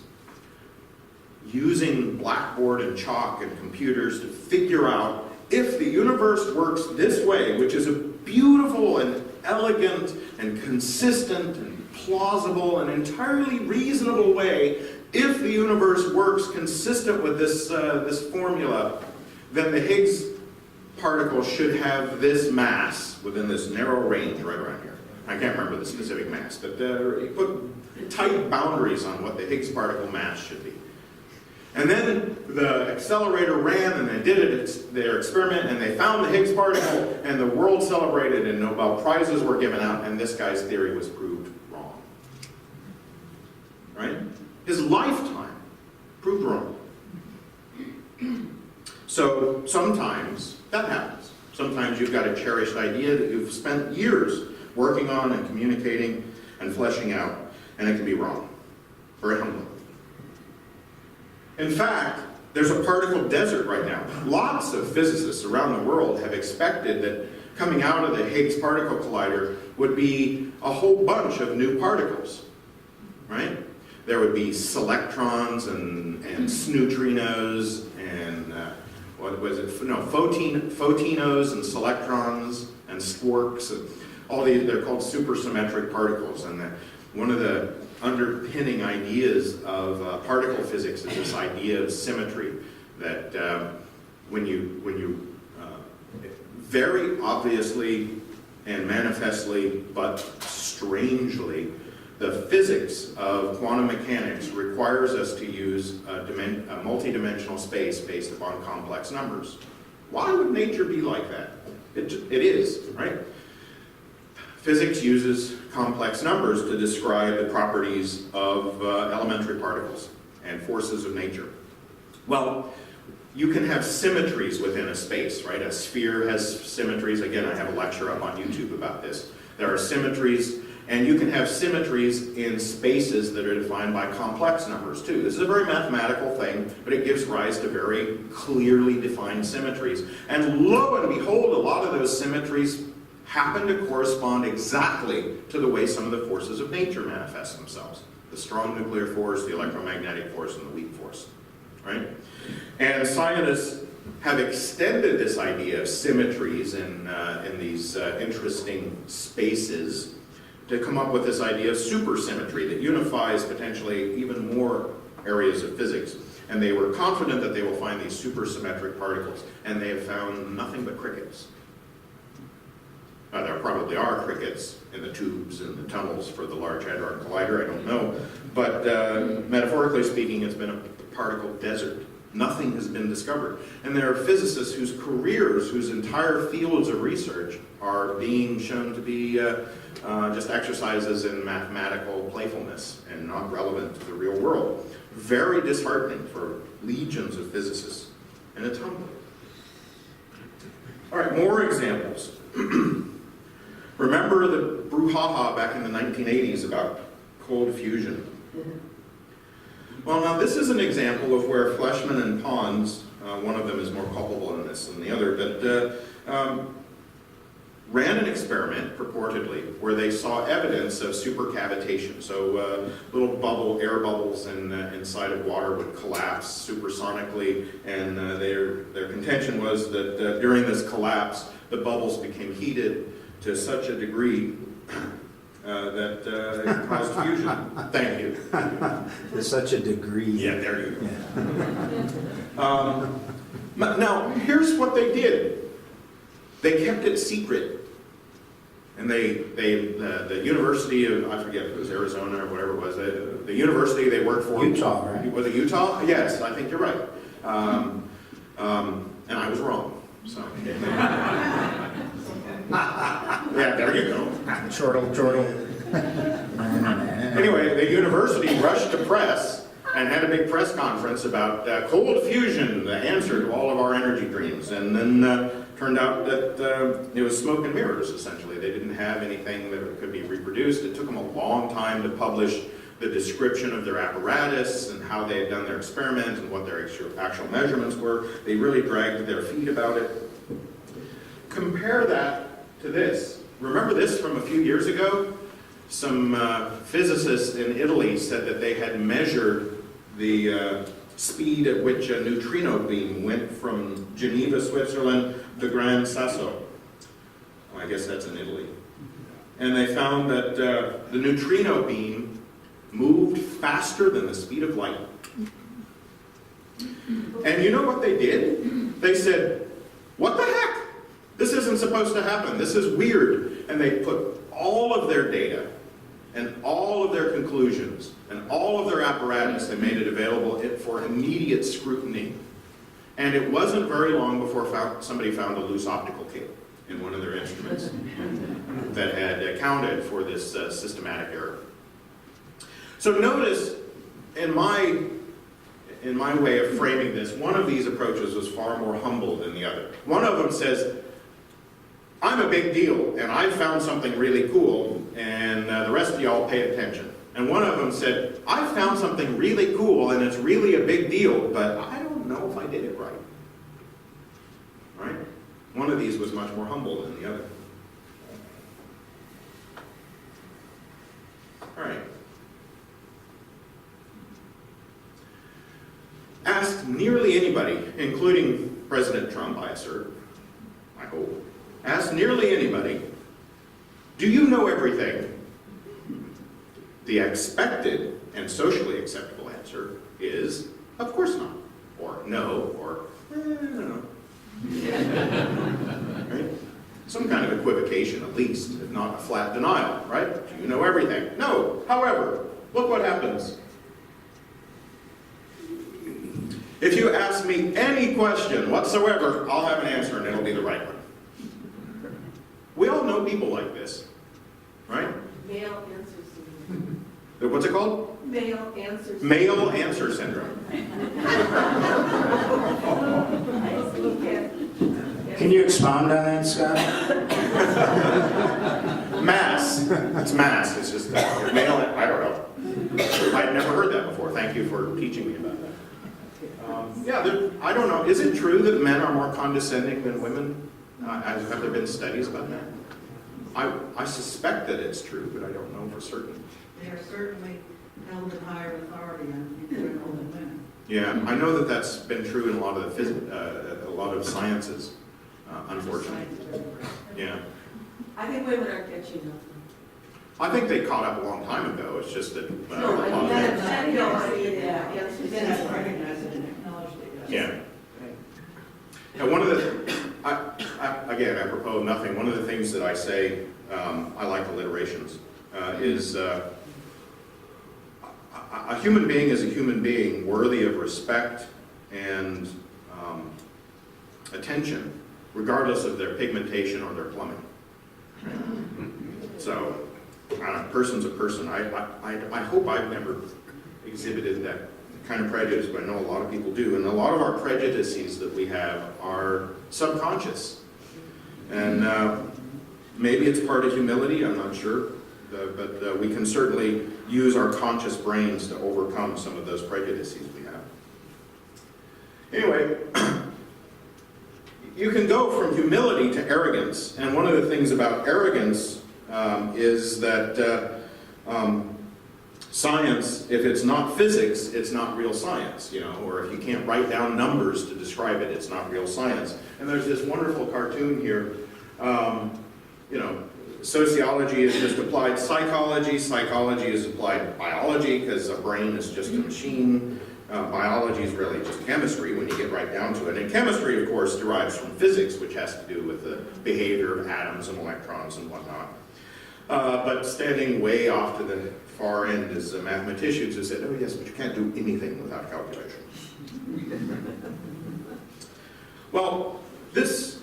using blackboard and chalk and computers to figure out if the universe works this way, which is a beautiful and elegant and consistent and plausible and entirely reasonable way, if the universe works consistent with this formula, then the Higgs particle should have this mass within this narrow range right around here. I can't remember the specific mass, but he put tight boundaries on what the Higgs particle mass should be. And then the accelerator ran and they did their experiment and they found the Higgs particle and the world celebrated and Nobel Prizes were given out and this guy's theory was proved wrong. Right? His lifetime proved wrong. So sometimes that happens. Sometimes you've got a cherished idea that you've spent years working on and communicating and fleshing out, and it can be wrong. Very humbling. In fact, there's a particle desert right now. Lots of physicists around the world have expected that coming out of the Higgs particle collider would be a whole bunch of new particles, right? There would be selectrons and sneutrinos and what was it? No, photinos and selectrons and squarks and all these. They're called supersymmetric particles, and one of the underpinning ideas of particle physics is this idea of symmetry. That when you very obviously and manifestly, but strangely, the physics of quantum mechanics requires us to use a multidimensional space based upon complex numbers. Why would nature be like that? It is, right? Physics uses complex numbers to describe the properties of elementary particles and forces of nature. Well, you can have symmetries within a space, right? A sphere has symmetries. Again, I have a lecture up on YouTube about this. There are symmetries, and you can have symmetries in spaces that are defined by complex numbers, too. This is a very mathematical thing, but it gives rise to very clearly defined symmetries. And lo and behold, a lot of those symmetries happen to correspond exactly to the way some of the forces of nature manifest themselves. The strong nuclear force, the electromagnetic force, and the weak force, right? And scientists have extended this idea of symmetries in these interesting spaces to come up with this idea of supersymmetry that unifies potentially even more areas of physics. And they were confident that they will find these supersymmetric particles, and they have found nothing but crickets. There probably are crickets in the tubes and the tunnels for the Large Hadron Collider, I don't know. But metaphorically speaking, it's been a particle desert. Nothing has been discovered. And there are physicists whose careers, whose entire fields of research are being shown to be just exercises in mathematical playfulness and not relevant to the real world. Very disheartening for legions of physicists. And it's humbling. All right, more examples. Remember the brouhaha back in the 1980s about cold fusion? Well, now this is an example of where Fleischmann and Pons, one of them is more culpable in this than the other, but ran an experiment, purportedly, where they saw evidence of supercavitation. So little air bubbles inside of water would collapse supersonically, and their contention was that during this collapse, the bubbles became heated to such a degree that it caused fusion. Thank you. To such a degree. Yeah, there you go. Now, here's what they did. They kept it secret. And the University of, I forget if it was Arizona or whatever it was, the university they worked for. Utah, right? Was it Utah? Yes, I think you're right. And I was wrong. So. Yeah, there you go. Chortle. Anyway, the university rushed to press and had a big press conference about cold fusion, the answer to all of our energy dreams. And then turned out that it was smoke and mirrors, essentially. They didn't have anything that could be reproduced. It took them a long time to publish the description of their apparatus and how they had done their experiment and what their actual measurements were. They really dragged their feet about it. Compare that to this. Remember this from a few years ago? Some physicists in Italy said that they had measured the speed at which a neutrino beam went from Geneva, Switzerland to Gran Sasso. Well, I guess that's in Italy. And they found that the neutrino beam moved faster than the speed of light. And you know what they did? They said, what the heck? This isn't supposed to happen. This is weird. And they put all of their data and all of their conclusions conclusions. And all of their apparatus, they made it available for immediate scrutiny. And it wasn't very long before somebody found a loose optical cable in one of their instruments that had accounted for this systematic error. So notice, in my way of framing this, one of these approaches was far more humble than the other. One of them says, I'm a big deal, and I found something really cool, and the rest of y'all pay attention. And one of them said, I found something really cool, and it's really a big deal, but I don't know if I did it right. Right? One of these was much more humble than the other. All right. Ask nearly anybody, including President Trump, I assert, I hope, ask nearly anybody, do you know everything? The expected and socially acceptable answer is, of course not, or no, or I don't know. Right? Some kind of equivocation at least, if not a flat denial, right? Do you know everything? No. However, look what happens. If you ask me any question whatsoever, I'll have an answer and it'll be the right one. We all know people like this, right? Male answer syndrome. What's it called? Male answer syndrome. Male answer syndrome. Can you expound on that, Scott? Mass. It's mass. It's just male. I don't know. I'd never heard that before. Thank you for teaching me about that. I don't know. Is it true that men are more condescending than women? Have there been studies about that? I suspect that it's true, but I don't know for certain. They are certainly held in higher authority in general than women. Yeah, I know that that's been true in a lot of the sciences, unfortunately. Yeah, I think women are catching up. I think they caught up a long time ago. It's just that No, I mean, that answer Then I syndrome. recognize it and acknowledge it. yeah. Now, one of the, again, I propose nothing. One of the things that I say, I like alliterations, is a human being is a human being worthy of respect and attention, regardless of their pigmentation or their plumbing. So, I don't know, person's a person. I hope I've never exhibited that kind of prejudice, but I know a lot of people do. And a lot of our prejudices that we have are subconscious. And maybe it's part of humility, I'm not sure. But we can certainly use our conscious brains to overcome some of those prejudices we have. Anyway, you can go from humility to arrogance. And one of the things about arrogance is that science, if it's not physics, it's not real science, you know, or if you can't write down numbers to describe it, it's not real science. And there's this wonderful cartoon here, you know, sociology is just applied psychology, psychology is applied biology, because a brain is just a machine. Biology is really just chemistry when you get right down to it. And chemistry, of course, derives from physics, which has to do with the behavior of atoms and electrons and whatnot. But standing way off to the far end is mathematicians who said, oh yes, but you can't do anything without calculation. Well, this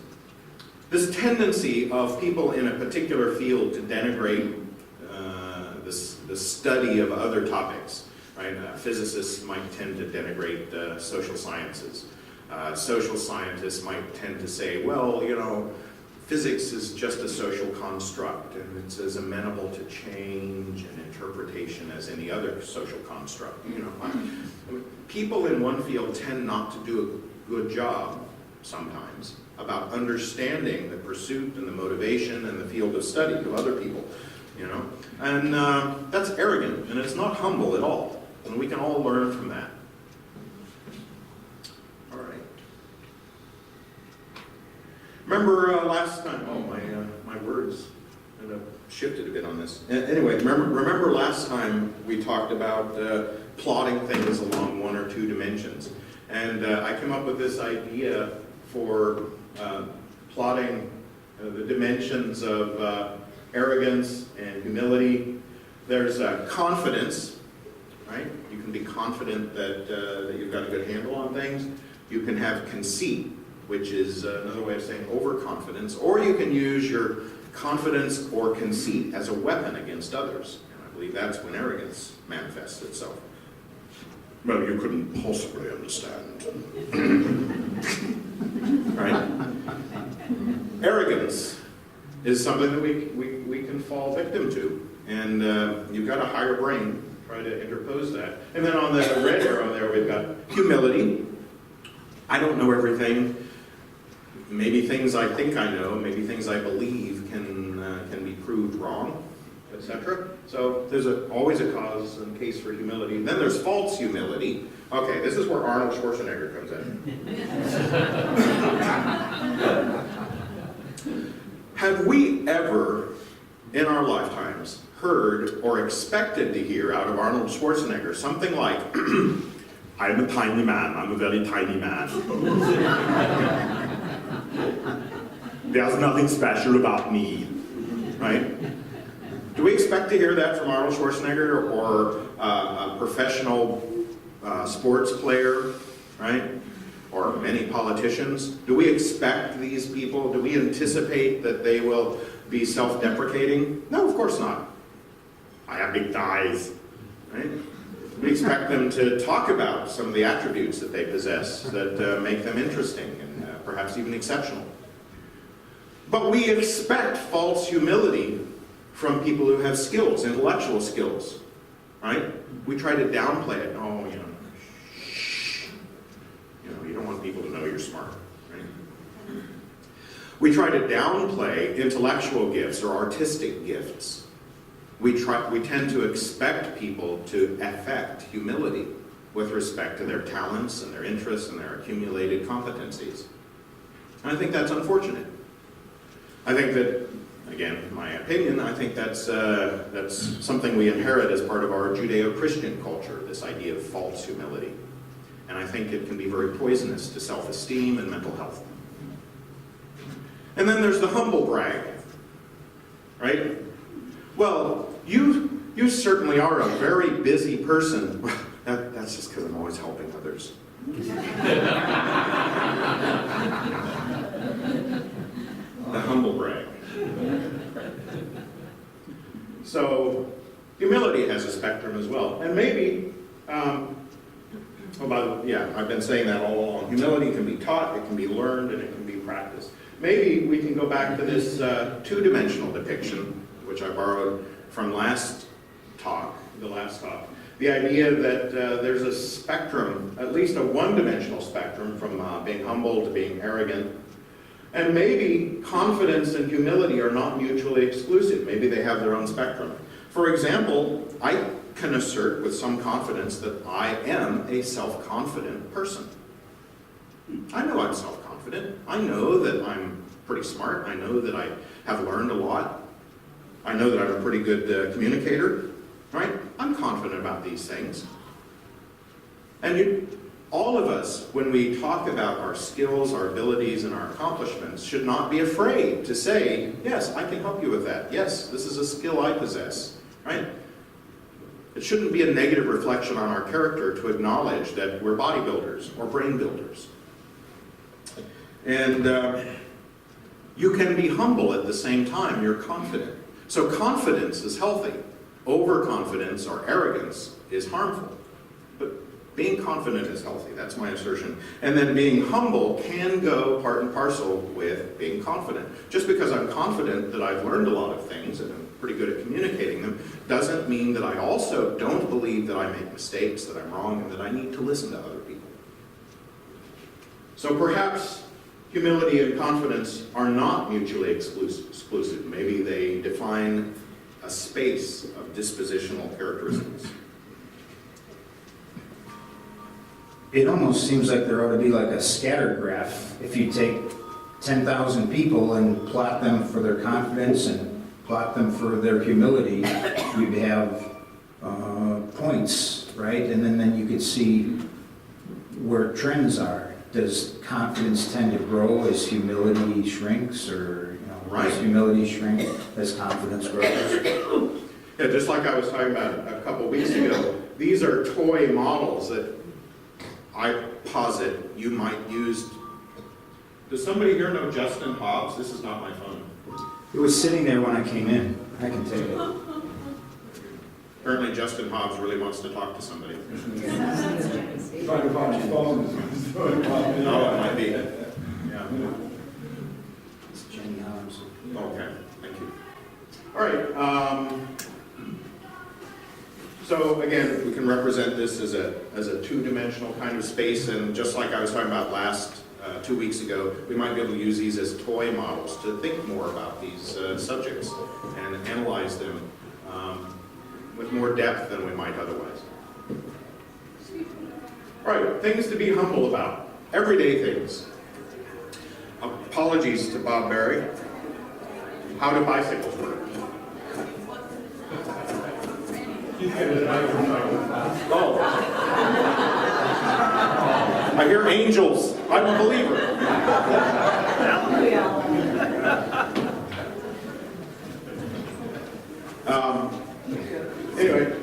tendency of people in a particular field to denigrate the study of other topics, right? Physicists might tend to denigrate social sciences. Social scientists might tend to say, well, you know, physics is just a social construct, and it's as amenable to change and interpretation as any other social construct. You know, I mean, people in one field tend not to do a good job sometimes about understanding the pursuit and the motivation and the field of study of other people. You know, and that's arrogant, and it's not humble at all. And we can all learn from that. All right. Remember last time? Oh, my words kind of shifted a bit on this. Anyway, remember last time we talked about plotting things along one or two dimensions, and I came up with this idea for plotting the dimensions of arrogance and humility There's confidence, right? You can be confident that you've got a good handle on things. You can have conceit, which is another way of saying overconfidence, or you can use your confidence or conceit as a weapon against others. And I believe that's when arrogance manifests itself. Well, you couldn't possibly understand. Right? Arrogance is something that we can fall victim to. And you've got a higher brain, try to interpose that. And then on the red arrow there, we've got humility. I don't know everything. Maybe things I think I know, maybe things I believe can be proved wrong, etc. So there's always a cause and case for humility. Then there's false humility. Okay, this is where Arnold Schwarzenegger comes in. Have we ever, in our lifetimes, heard or expected to hear out of Arnold Schwarzenegger something like, I'm a tiny man, I'm a very tiny man. There's nothing special about me, right? Do we expect to hear that from Arnold Schwarzenegger or a professional sports player, right? Or many politicians? Do we expect these people, do we anticipate that they will be self-deprecating? No, of course not. I have big thighs, right? We expect them to talk about some of the attributes that they possess that make them interesting and perhaps even exceptional. But we expect false humility from people who have skills, intellectual skills, right? We try to downplay it. Oh, shh. You don't want people to know you're smart, right? We try to downplay intellectual gifts or artistic gifts. We tend to expect people to affect humility with respect to their talents and their interests and their accumulated competencies. And I think that's unfortunate. I think that, again, my opinion, I think that's something we inherit as part of our Judeo-Christian culture, this idea of false humility. And I think it can be very poisonous to self-esteem and mental health. And then there's the humble brag, right? Well, you certainly are a very busy person. That's just because I'm always helping others. The humble brag. So, humility has a spectrum as well. And maybe, I've been saying that all along. Humility can be taught, it can be learned, and it can be practiced. Maybe we can go back to this two-dimensional depiction, which I borrowed from the last talk. The idea that there's a spectrum, at least a one-dimensional spectrum, from being humble to being arrogant. And maybe confidence and humility are not mutually exclusive. Maybe they have their own spectrum. For example, I can assert with some confidence that I am a self-confident person. I know I'm self-confident. I know that I'm pretty smart. I know that I have learned a lot. I know that I'm a pretty good communicator, right? I'm confident about these things. And all of us, when we talk about our skills, our abilities, and our accomplishments, should not be afraid to say, yes, I can help you with that. Yes, this is a skill I possess, right? It shouldn't be a negative reflection on our character to acknowledge that we're bodybuilders or brain builders. And you can be humble at the same time. You're confident. So confidence is healthy. Overconfidence or arrogance is harmful. But being confident is healthy. That's my assertion. And then being humble can go part and parcel with being confident. Just because I'm confident that I've learned a lot of things and I'm pretty good at communicating them doesn't mean that I also don't believe that I make mistakes, that I'm wrong, and that I need to listen to other people. So perhaps humility and confidence are not mutually exclusive. Maybe they define a space of dispositional characteristics. It almost seems like there ought to be like a scatter graph. If you take 10,000 people and plot them for their confidence and plot them for their humility, you'd have points, right? And then you could see where trends are. Does confidence tend to grow as humility shrinks, or Right. does humility shrink as confidence grows? Yeah, just like I was talking about a couple weeks ago, these are toy models that I posit you might use. Does somebody here know Justin Hobbs? This is not my phone. It was sitting there when I came in. I can take it. Apparently Justin Hobbs really wants to talk to somebody. Trying to find his phone. Oh, it might be. Yeah. It's Jenny Hobbs. Okay, thank you. All right. So again, we can represent this as a two-dimensional kind of space, and just like I was talking about last 2 weeks ago, we might be able to use these as toy models to think more about these subjects and analyze them with more depth than we might otherwise. All right, things to be humble about. Everyday things. Apologies to Bob Barry. How do bicycles work? Oh. I hear angels. I'm a believer. Anyway,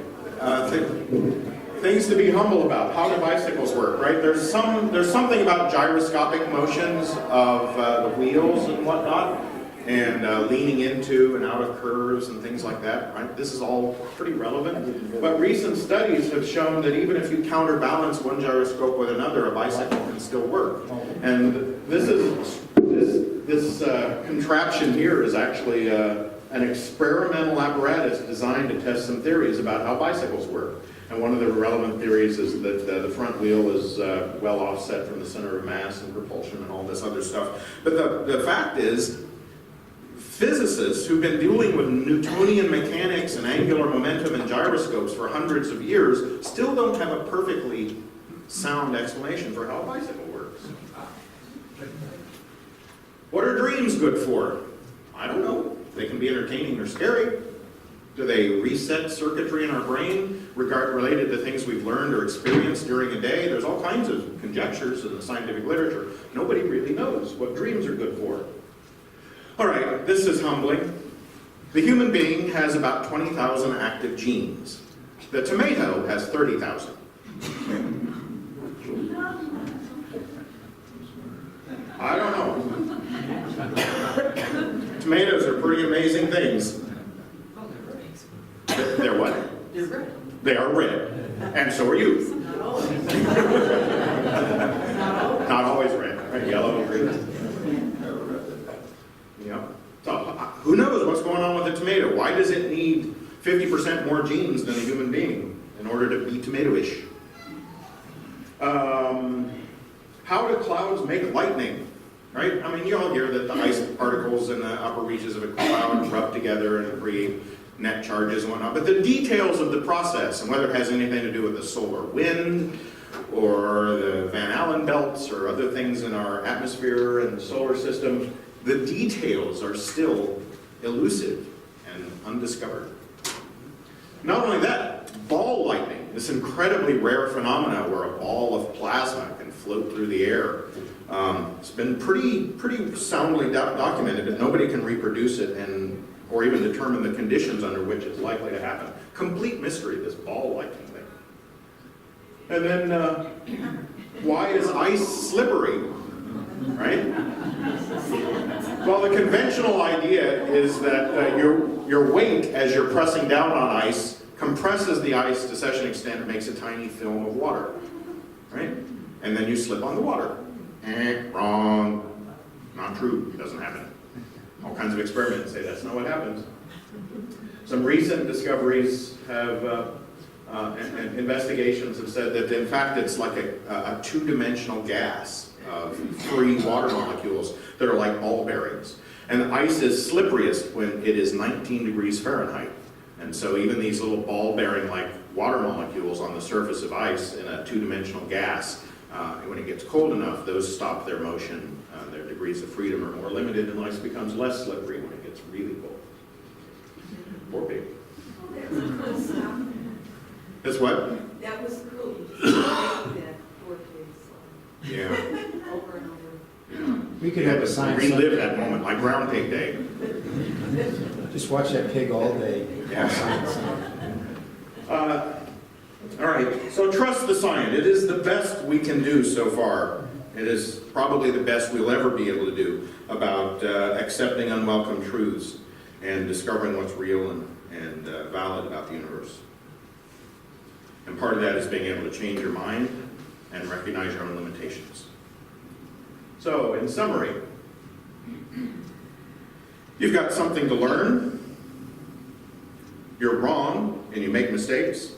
things to be humble about. How do bicycles work, right? There's something about gyroscopic motions of the wheels and whatnot, and leaning into and out of curves and things like that, right? This is all pretty relevant. But recent studies have shown that even if you counterbalance one gyroscope with another, a bicycle can still work. And this contraption here is actually an experimental apparatus designed to test some theories about how bicycles work. And one of the relevant theories is that the front wheel is well offset from the center of mass and propulsion and all this other stuff. But the fact is, physicists who've been dealing with Newtonian mechanics and angular momentum and gyroscopes for hundreds of years still don't have a perfectly sound explanation for how a bicycle works. What are dreams good for? I don't know. They can be entertaining or scary. Do they reset circuitry in our brain related to things we've learned or experienced during a day? There's all kinds of conjectures in the scientific literature. Nobody really knows what dreams are good for. All right, this is humbling. The human being has about 20,000 active genes. The tomato has 30,000. I don't know. Tomatoes are pretty amazing things. They're what? They're red. They are red. And so are you. Not always. Not always red, right? Yellow, green. Yeah. So who knows what's going on with the tomato? Why does it need 50% more genes than a human being in order to be tomato-ish? How do clouds make lightning? Right? I mean, you all hear that the ice particles in the upper reaches of a cloud rub together and create net charges and whatnot. But the details of the process, and whether it has anything to do with the solar wind or the Van Allen belts or other things in our atmosphere and the solar system, the details are still elusive and undiscovered. Not only that, ball lightning, this incredibly rare phenomena where a ball of plasma can float through the air. It's been pretty soundly documented, but nobody can reproduce it or even determine the conditions under which it's likely to happen. Complete mystery, this ball lightning thing. And then, why is ice slippery? Right? Well, the conventional idea is that your weight as you're pressing down on ice compresses the ice to such an extent it makes a tiny film of water. Right? And then you slip on the water. Wrong. Not true. It doesn't happen. All kinds of experiments say that's not what happens. Some recent discoveries have, and investigations have said that in fact it's like a two-dimensional gas of free water molecules that are like ball bearings. And ice is slipperiest when it is 19 degrees Fahrenheit. And so even these little ball bearing like water molecules on the surface of ice in a two-dimensional gas, when it gets cold enough, those stop their motion. Their degrees of freedom are more limited, and ice becomes less slippery when it gets really cold. Poor baby. That's what? That was cool. That 4K Yeah. over and over. Yeah. We could have a science. Relive that moment, like Ground Pig Day. Just watch that pig all day. All right, so trust the science. It is the best we can do so far. It is probably the best we'll ever be able to do about accepting unwelcome truths and discovering what's real and valid about the universe. And part of that is being able to change your mind and recognize your own limitations. So, in summary, you've got something to learn. You're wrong and you make mistakes.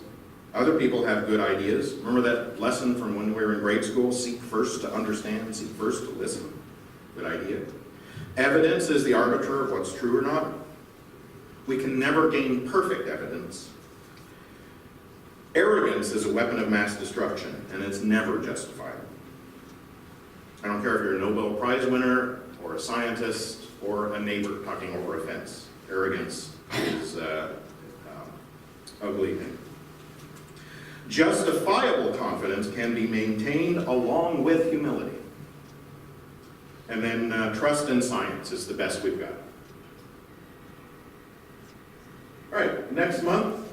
Other people have good ideas. Remember that lesson from when we were in grade school? Seek first to understand, seek first to listen. Good idea. Evidence is the arbiter of what's true or not. We can never gain perfect evidence. Arrogance is a weapon of mass destruction, and it's never justified. I don't care if you're a Nobel Prize winner, or a scientist, or a neighbor talking over a fence. Arrogance is an ugly thing. Justifiable confidence can be maintained along with humility. And then trust in science is the best we've got. All right, next month,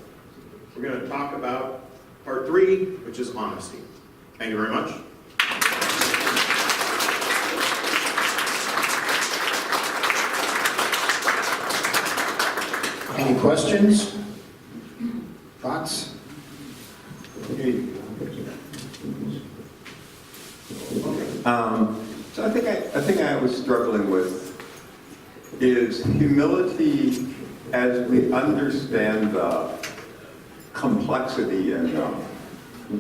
we're going to talk about part 3, which is honesty. Thank you very much. Any questions? Thoughts? So I think I was struggling with is humility as we understand the complexity and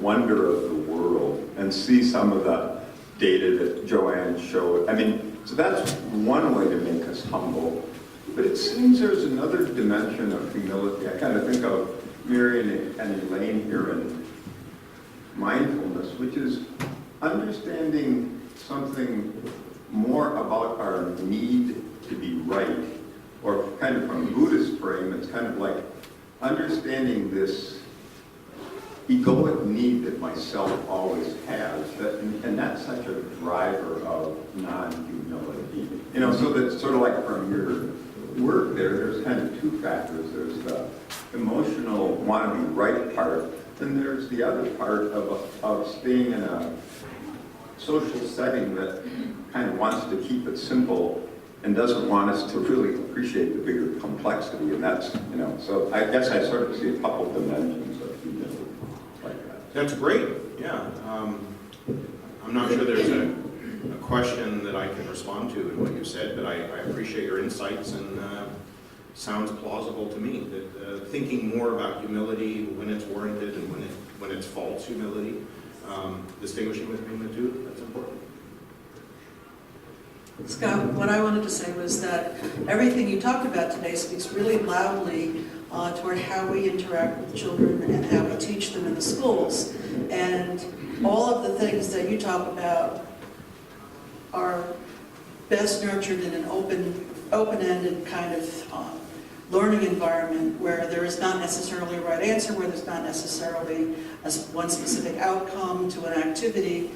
wonder of the world and see some of the data that Joanne showed. I mean, so that's one way to make us humble. But it seems there's another dimension of humility. I kind of think of Miriam and Elaine here in mindfulness, which is understanding something more about our need to be right, or kind of from a Buddhist frame, it's kind of like understanding this egoic need that myself always has, and that's such a driver of non-humility. You know, so that's sort of like from your work there's kind of two factors. There's the emotional want to be right part, then there's the other part of staying in a social setting that kind of wants to keep it simple and doesn't want us to really appreciate the bigger complexity. And that's, you know, so I guess I sort of see a couple dimensions of humility like that. That's great, yeah. I'm not sure there's a question that I can respond to in what you said, but I appreciate your insights, and sounds plausible to me that thinking more about humility when it's warranted and when it's false humility, distinguishing between the two, that's important. Scott, what I wanted to say was that everything you talked about today speaks really loudly toward how we interact with children and how we teach them in the schools. And all of the things that you talk about are best nurtured in an open-ended kind of learning environment where there is not necessarily a right answer, where there's not necessarily one specific outcome to an activity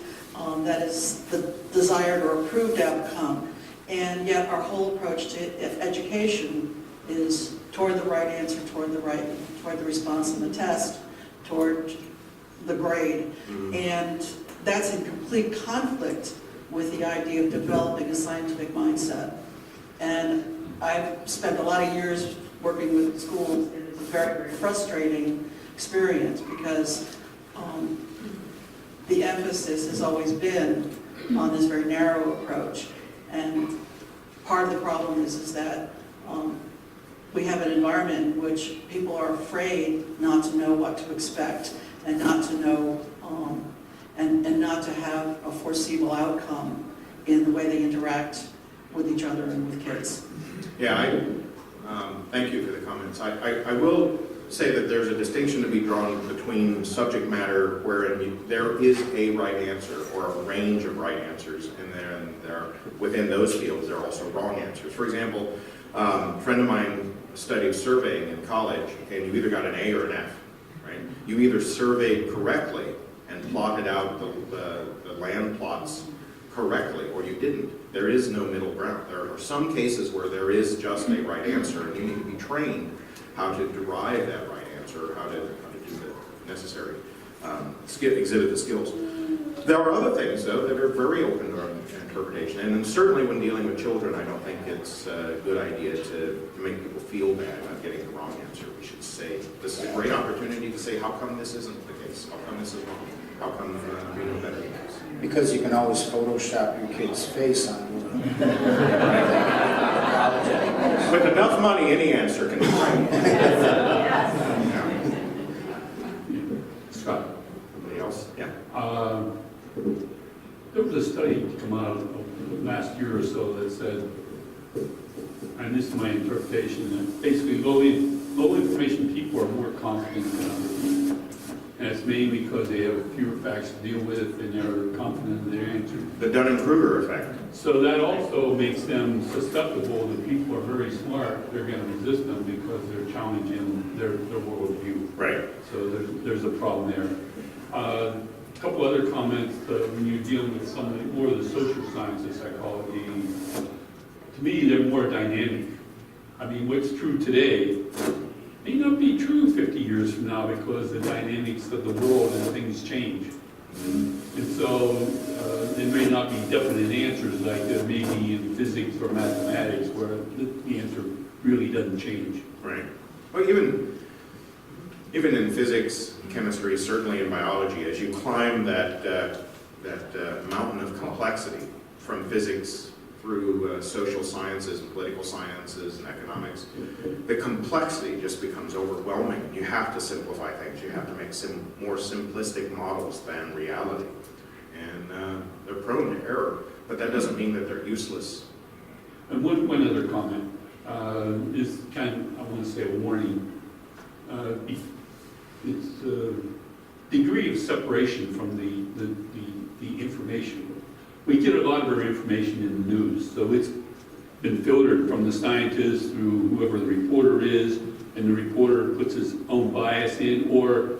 that is the desired or approved outcome. And yet our whole approach to education is toward the right answer, toward the response in the test, toward the grade. And that's in complete conflict with the idea of developing a scientific mindset. And I've spent a lot of years working with schools, and it's a very, very frustrating experience because the emphasis has always been on this very narrow approach. And part of the problem is that we have an environment in which people are afraid not to know what to expect and not to know and not to have a foreseeable outcome in the way they interact with each other and with kids. Yeah, thank you for the comments. I will say that there's a distinction to be drawn between subject matter wherein there is a right answer or a range of right answers, and then within those fields there are also wrong answers. For example, a friend of mine studied surveying in college, and you either got an A or an F, right? You either surveyed correctly and plotted out the land plots correctly or you didn't. There is no middle ground. There are some cases where there is just a right answer, and you need to be trained how to derive that right answer, how to do the necessary exhibit the skills. There are other things, though, that are very open to interpretation, and certainly when dealing with children, I don't think it's a good idea to make people feel bad about getting the wrong answer. We should say, this is a great opportunity to say, how come this isn't the case? How come this is wrong? How come we know better than this? Because you can always Photoshop your kid's face on With enough money, any answer can be right. Scott, Somebody else? Yeah. there was a study to come out last year or so that said, and this is my interpretation, that basically low information people are more confident than others. And it's mainly because they have fewer facts to deal with and they're confident in their answer. The Dunning-Kruger effect. So that also makes them susceptible that people are very smart. They're going to resist them because they're challenging their worldview. Right. So there's a problem there. A couple other comments. When you're dealing with some more of the social sciences, psychology, to me they're more dynamic. I mean, what's true today may not be true 50 years from now because the dynamics of the world and things change. And so there may not be definite answers like there may be in physics or mathematics where the answer really doesn't change. Right. Well, even in physics, chemistry, certainly in biology, as you climb that mountain of complexity from physics through social sciences and political sciences and economics, the complexity just becomes overwhelming. You have to simplify things. You have to make more simplistic models than reality. And they're prone to error, but that doesn't mean that they're useless. And one other comment is kind of, I want to say, a warning. It's a degree of separation from the information. We get a lot of our information in the news, so it's been filtered from the scientists through whoever the reporter is, and the reporter puts his own bias in, or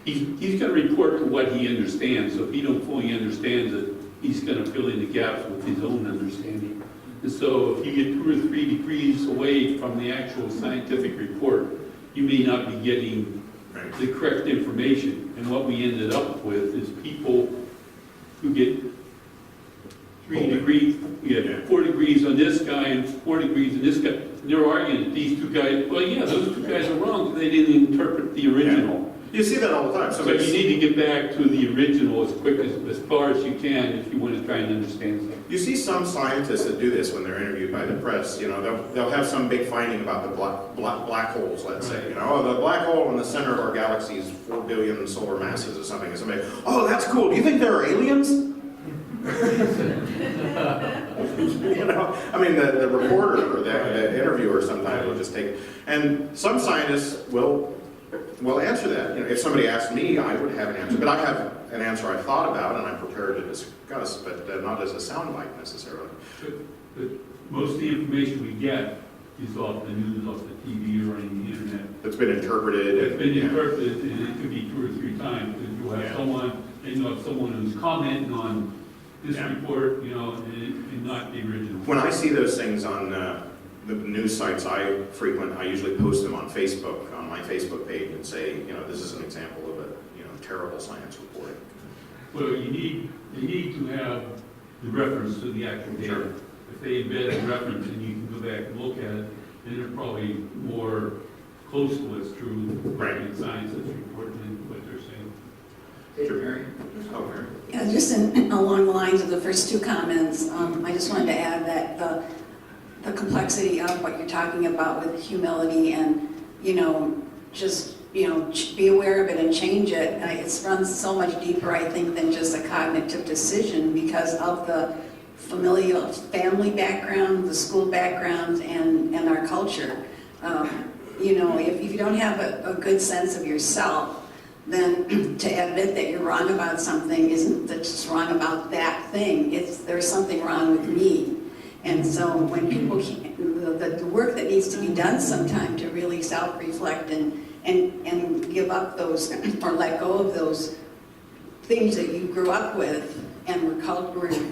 he's going to report to what he understands. So if he don't fully understands it, he's going to fill in the gaps with his own understanding. And so if you get 2 or 3 degrees away from the actual scientific report, you may not be getting the correct information. And what we ended up with is people who get 3 degrees, we have 4 degrees on this guy and 4 degrees on this guy. And they're arguing that these 2 guys, well, yeah, those 2 guys are wrong because they didn't interpret the original. You see that all the time. So you need to get back to the original as far as you can if you want to try and understand something. You see some scientists that do this when they're interviewed by the press. You know, they'll have some big finding about the black holes, let's say. You know, oh, the black hole in the center of our galaxy is 4 billion solar masses or something. And somebody, oh, that's cool. Do you think there are aliens? You know, I mean, the reporter or the interviewer sometimes will just take, and some scientists will answer that. You know, if somebody asked me, I would have an answer, but I have an answer I've thought about and I'm prepared to discuss, but not as a soundbite necessarily. But most of the information we get is off the news, off the TV, or on the internet. It's been interpreted. It's been interpreted, and it could be 2 or 3 times. You'll have someone who's commenting on this report, you know, and not the original. When I see those things on the news sites I frequent, I usually post them on Facebook, on my Facebook page, and say, you know, this is an example of a terrible science reporting. Well, you need to have the reference to the actual data. Sure. If they embed a reference and you can go back and look at it, then they're probably more close to what's true in science that's reported than what they're saying. Sure, Mary? Oh, Mary. Yeah, just along the lines of the first 2 comments, I just wanted to add that the complexity of what you're talking about with humility and, just, be aware of it and change it. It runs so much deeper, I think, than just a cognitive decision because of the familial family background, the school background, and our culture. If you don't have a good sense of yourself, then to admit that you're wrong about something isn't just wrong about that thing. There's something wrong with me. And so when people, the work that needs to be done sometime to really self-reflect and give up those, or let go of those things that you grew up with and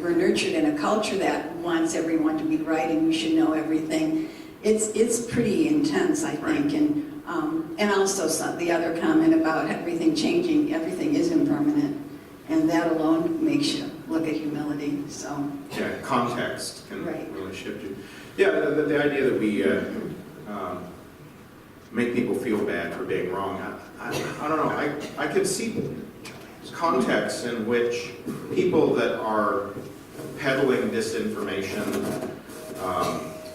we're nurtured in a culture that wants everyone to be right and you should know everything. It's pretty intense, I think, and also the other comment about everything changing, everything is impermanent, and that alone makes you look at humility. So Yeah, context can Right. really shift you. Yeah, the idea that we make people feel bad for being wrong, I don't know. I could see contexts in which people that are peddling disinformation,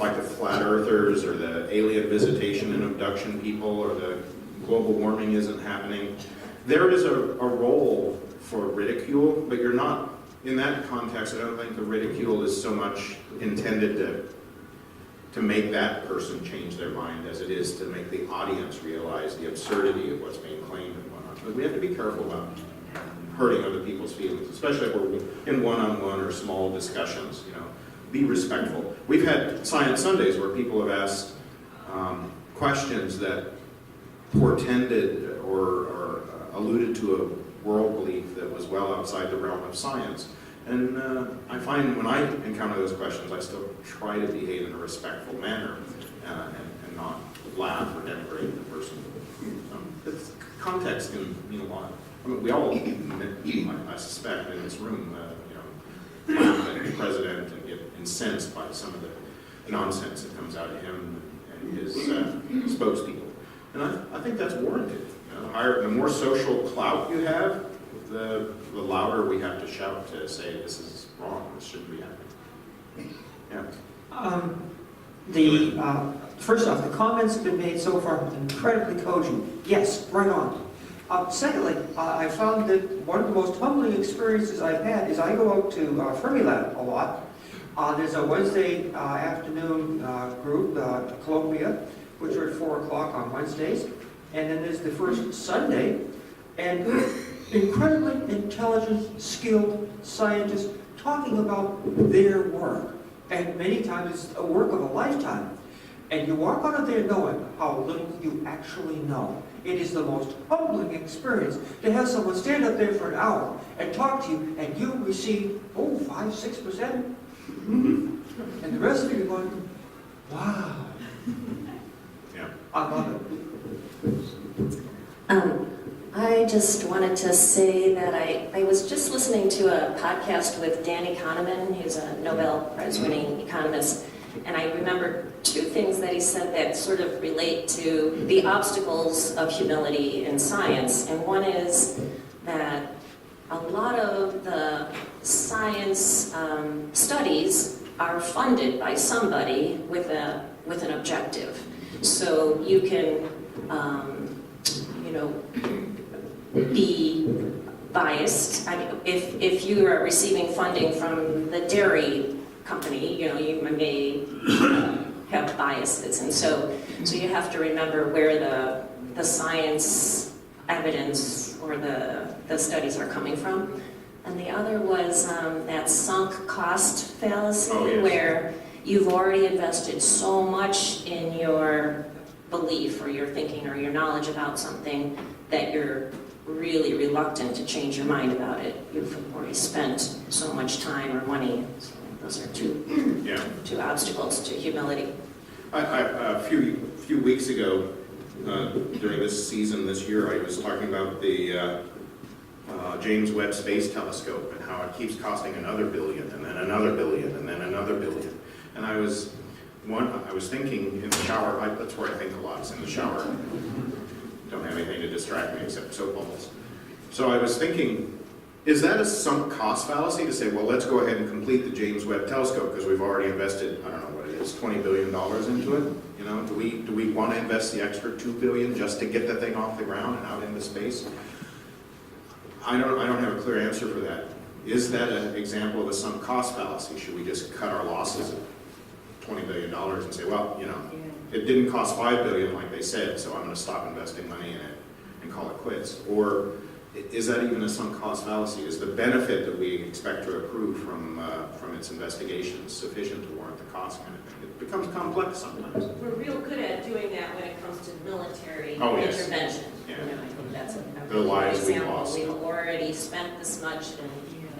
like the flat earthers or the alien visitation and abduction people or the global warming isn't happening, there is a role for ridicule, but you're not, in that context, I don't think the ridicule is so much intended to make that person change their mind as it is to make the audience realize the absurdity of what's being claimed and whatnot. But we have to be careful about hurting other people's feelings, especially if we're in one-on-one or small discussions, you know. Be respectful. We've had Science Sundays where people have asked questions that portended or alluded to a world belief that was well outside the realm of science. And I find when I encounter those questions, I still try to behave in a respectful manner and not laugh or denigrate the person. Context can mean a lot. I mean, we all, I suspect, in this room, laugh at the president and get incensed by some of the nonsense that comes out of him and his spokespeople. And I think that's warranted. The more social clout you have, the louder we have to shout to say this is wrong, this shouldn't be happening. Yeah. First off, the comments have been made so far have been incredibly cogent. Yes, right on. Secondly, I found that one of the most humbling experiences I've had is I go out to Fermilab a lot. There's a Wednesday afternoon group, colloquia, which are at 4 o'clock on Wednesdays. And then there's the first Sunday, and incredibly intelligent, skilled scientists talking about their work. And many times it's a work of a lifetime. And you walk out of there knowing how little you actually know. It is the most humbling experience to have someone stand up there for an hour and talk to you, and you receive, 5-6%. And the rest of you are going, wow. Yeah. I love it. I just wanted to say that I was just listening to a podcast with Danny Kahneman, who's a Nobel Prize-winning economist, and I remember two things that he said that sort of relate to the obstacles of humility in science. And one is that a lot of the science studies are funded by somebody with an objective. So you can, be biased. I mean, if you are receiving funding from the dairy company, you may have biases, and so you have to remember where the science evidence or the studies are coming from. And the other was that sunk cost fallacy, Oh, yes. where you've already invested so much in your belief or your thinking or your knowledge about something that you're really reluctant to change your mind about it. You've already spent so much time or money. So those are two obstacles to humility. A few weeks ago, during this season this year, I was talking about the James Webb Space Telescope and how it keeps costing another billion, and then another billion, and then another billion. And I was thinking in the shower. That's where I think a lot, is in the shower. Don't have anything to distract me except soap bubbles. So I was thinking, is that a sunk cost fallacy to say, well, let's go ahead and complete the James Webb Telescope because we've already invested, I don't know what it is, $20 billion into it? Do we want to invest the extra $2 billion just to get the thing off the ground and out into space? I don't have a clear answer for that. Is that an example of a sunk cost fallacy? Should we just cut our losses at $20 billion and say, well, it didn't cost $5 billion like they said, so I'm going to stop investing money in it and call it quits? Or is that even a sunk cost fallacy? Is the benefit that we expect to accrue from its investigations sufficient to warrant the cost kind of thing? It becomes complex sometimes. We're real good at doing that when it comes to military Yes. intervention. Yeah. I think that's a The lives good we've example. lost. We've already spent this much,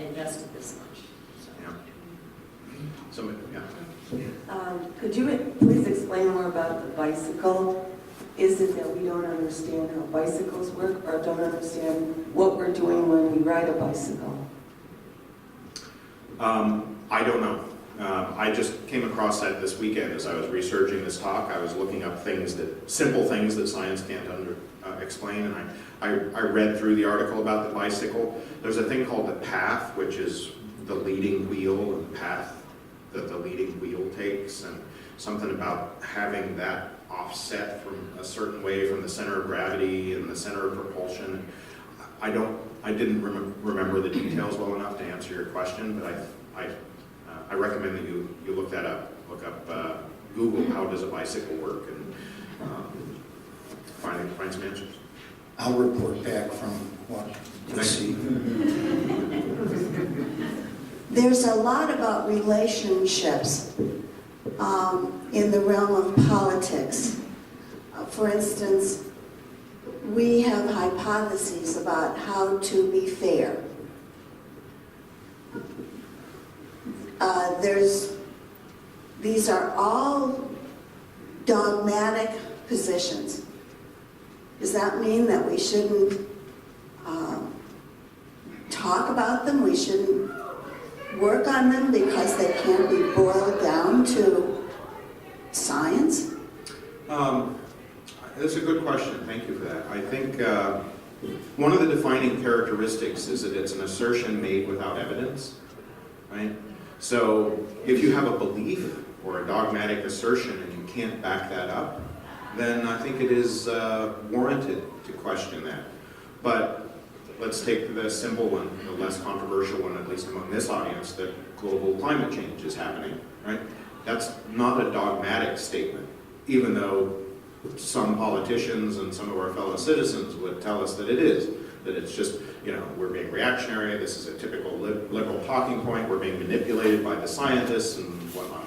invested this much. So. Yeah. Somebody, yeah. Could you please explain more about the bicycle? Is it that we don't understand how bicycles work, or don't understand what we're doing when we ride a bicycle? I don't know. I just came across that this weekend as I was researching this talk. I was looking up simple things that science can't explain, and I read through the article about the bicycle. There's a thing called the path, which is the leading wheel and the path that the leading wheel takes, and something about having that offset from a certain way from the center of gravity and the center of propulsion. I didn't remember the details well enough to answer your question, but I recommend that you look that up. Look up Google, how does a bicycle work, and find some answers. I'll report back from what I see. There's a lot about relationships in the realm of politics. For instance, we have hypotheses about how to be fair. These are all dogmatic positions. Does that mean that we shouldn't talk about them? We shouldn't work on them because they can't be boiled down to science? That's a good question. Thank you for that. I think one of the defining characteristics is that it's an assertion made without evidence, right? So if you have a belief or a dogmatic assertion and you can't back that up, then I think it is warranted to question that. But let's take the simple one, the less controversial one, at least among this audience, that global climate change is happening, right? That's not a dogmatic statement, even though some politicians and some of our fellow citizens would tell us that it is. That it's just, we're being reactionary, this is a typical liberal talking point, we're being manipulated by the scientists and whatnot,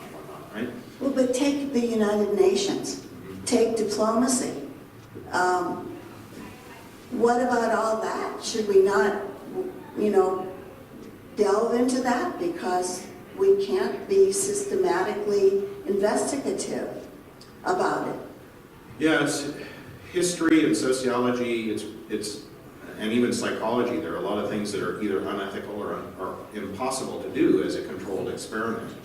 right? Well, but take the United Nations. Take diplomacy. What about all that? Should we not, delve into that? Because we can't be systematically investigative about it. Yes, history and sociology, it's and even psychology, there are a lot of things that are either unethical or impossible to do as a controlled experiment.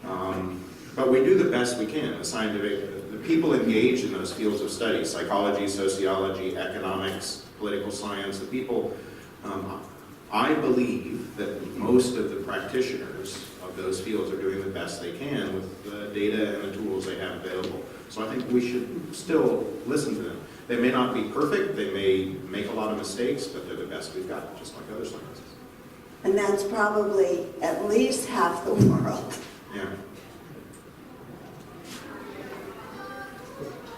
But we do the best we can. The people engaged in those fields of study, psychology, sociology, economics, political science, the people, I believe that most of the practitioners of those fields are doing the best they can with the data and the tools they have available. So I think we should still listen to them. They may not be perfect, they may make a lot of mistakes, but they're the best we've got, just like other sciences. And that's probably at least half the world. Yeah.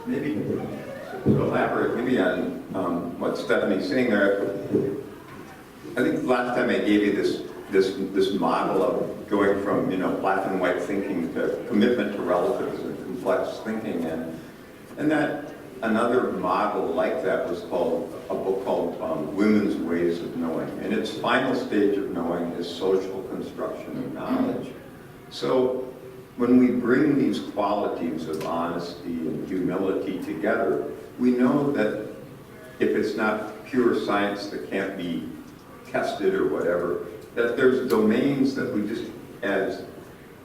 Maybe to elaborate maybe on what Stephanie's saying there, I think last time I gave you this model of going from black and white thinking to commitment to relatives and complex thinking, and that another model like that was called a book called Women's Ways of Knowing, and its final stage of knowing is social construction of knowledge. So when we bring these qualities of honesty and humility together, we know that if it's not pure science that can't be tested or whatever, that there's domains that we just, as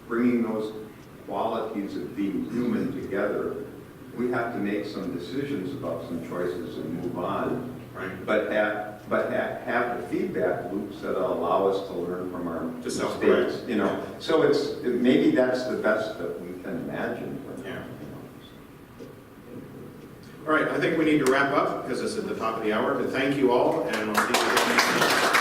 bringing those qualities of being human together, we have to make some decisions about some choices and move on. Right. But have the feedback loops that allow us to learn from our mistakes. So maybe that's the best that we can imagine. Yeah. All right, I think we need to wrap up because it's at the top of the hour, but thank you all, and I'll see you next time.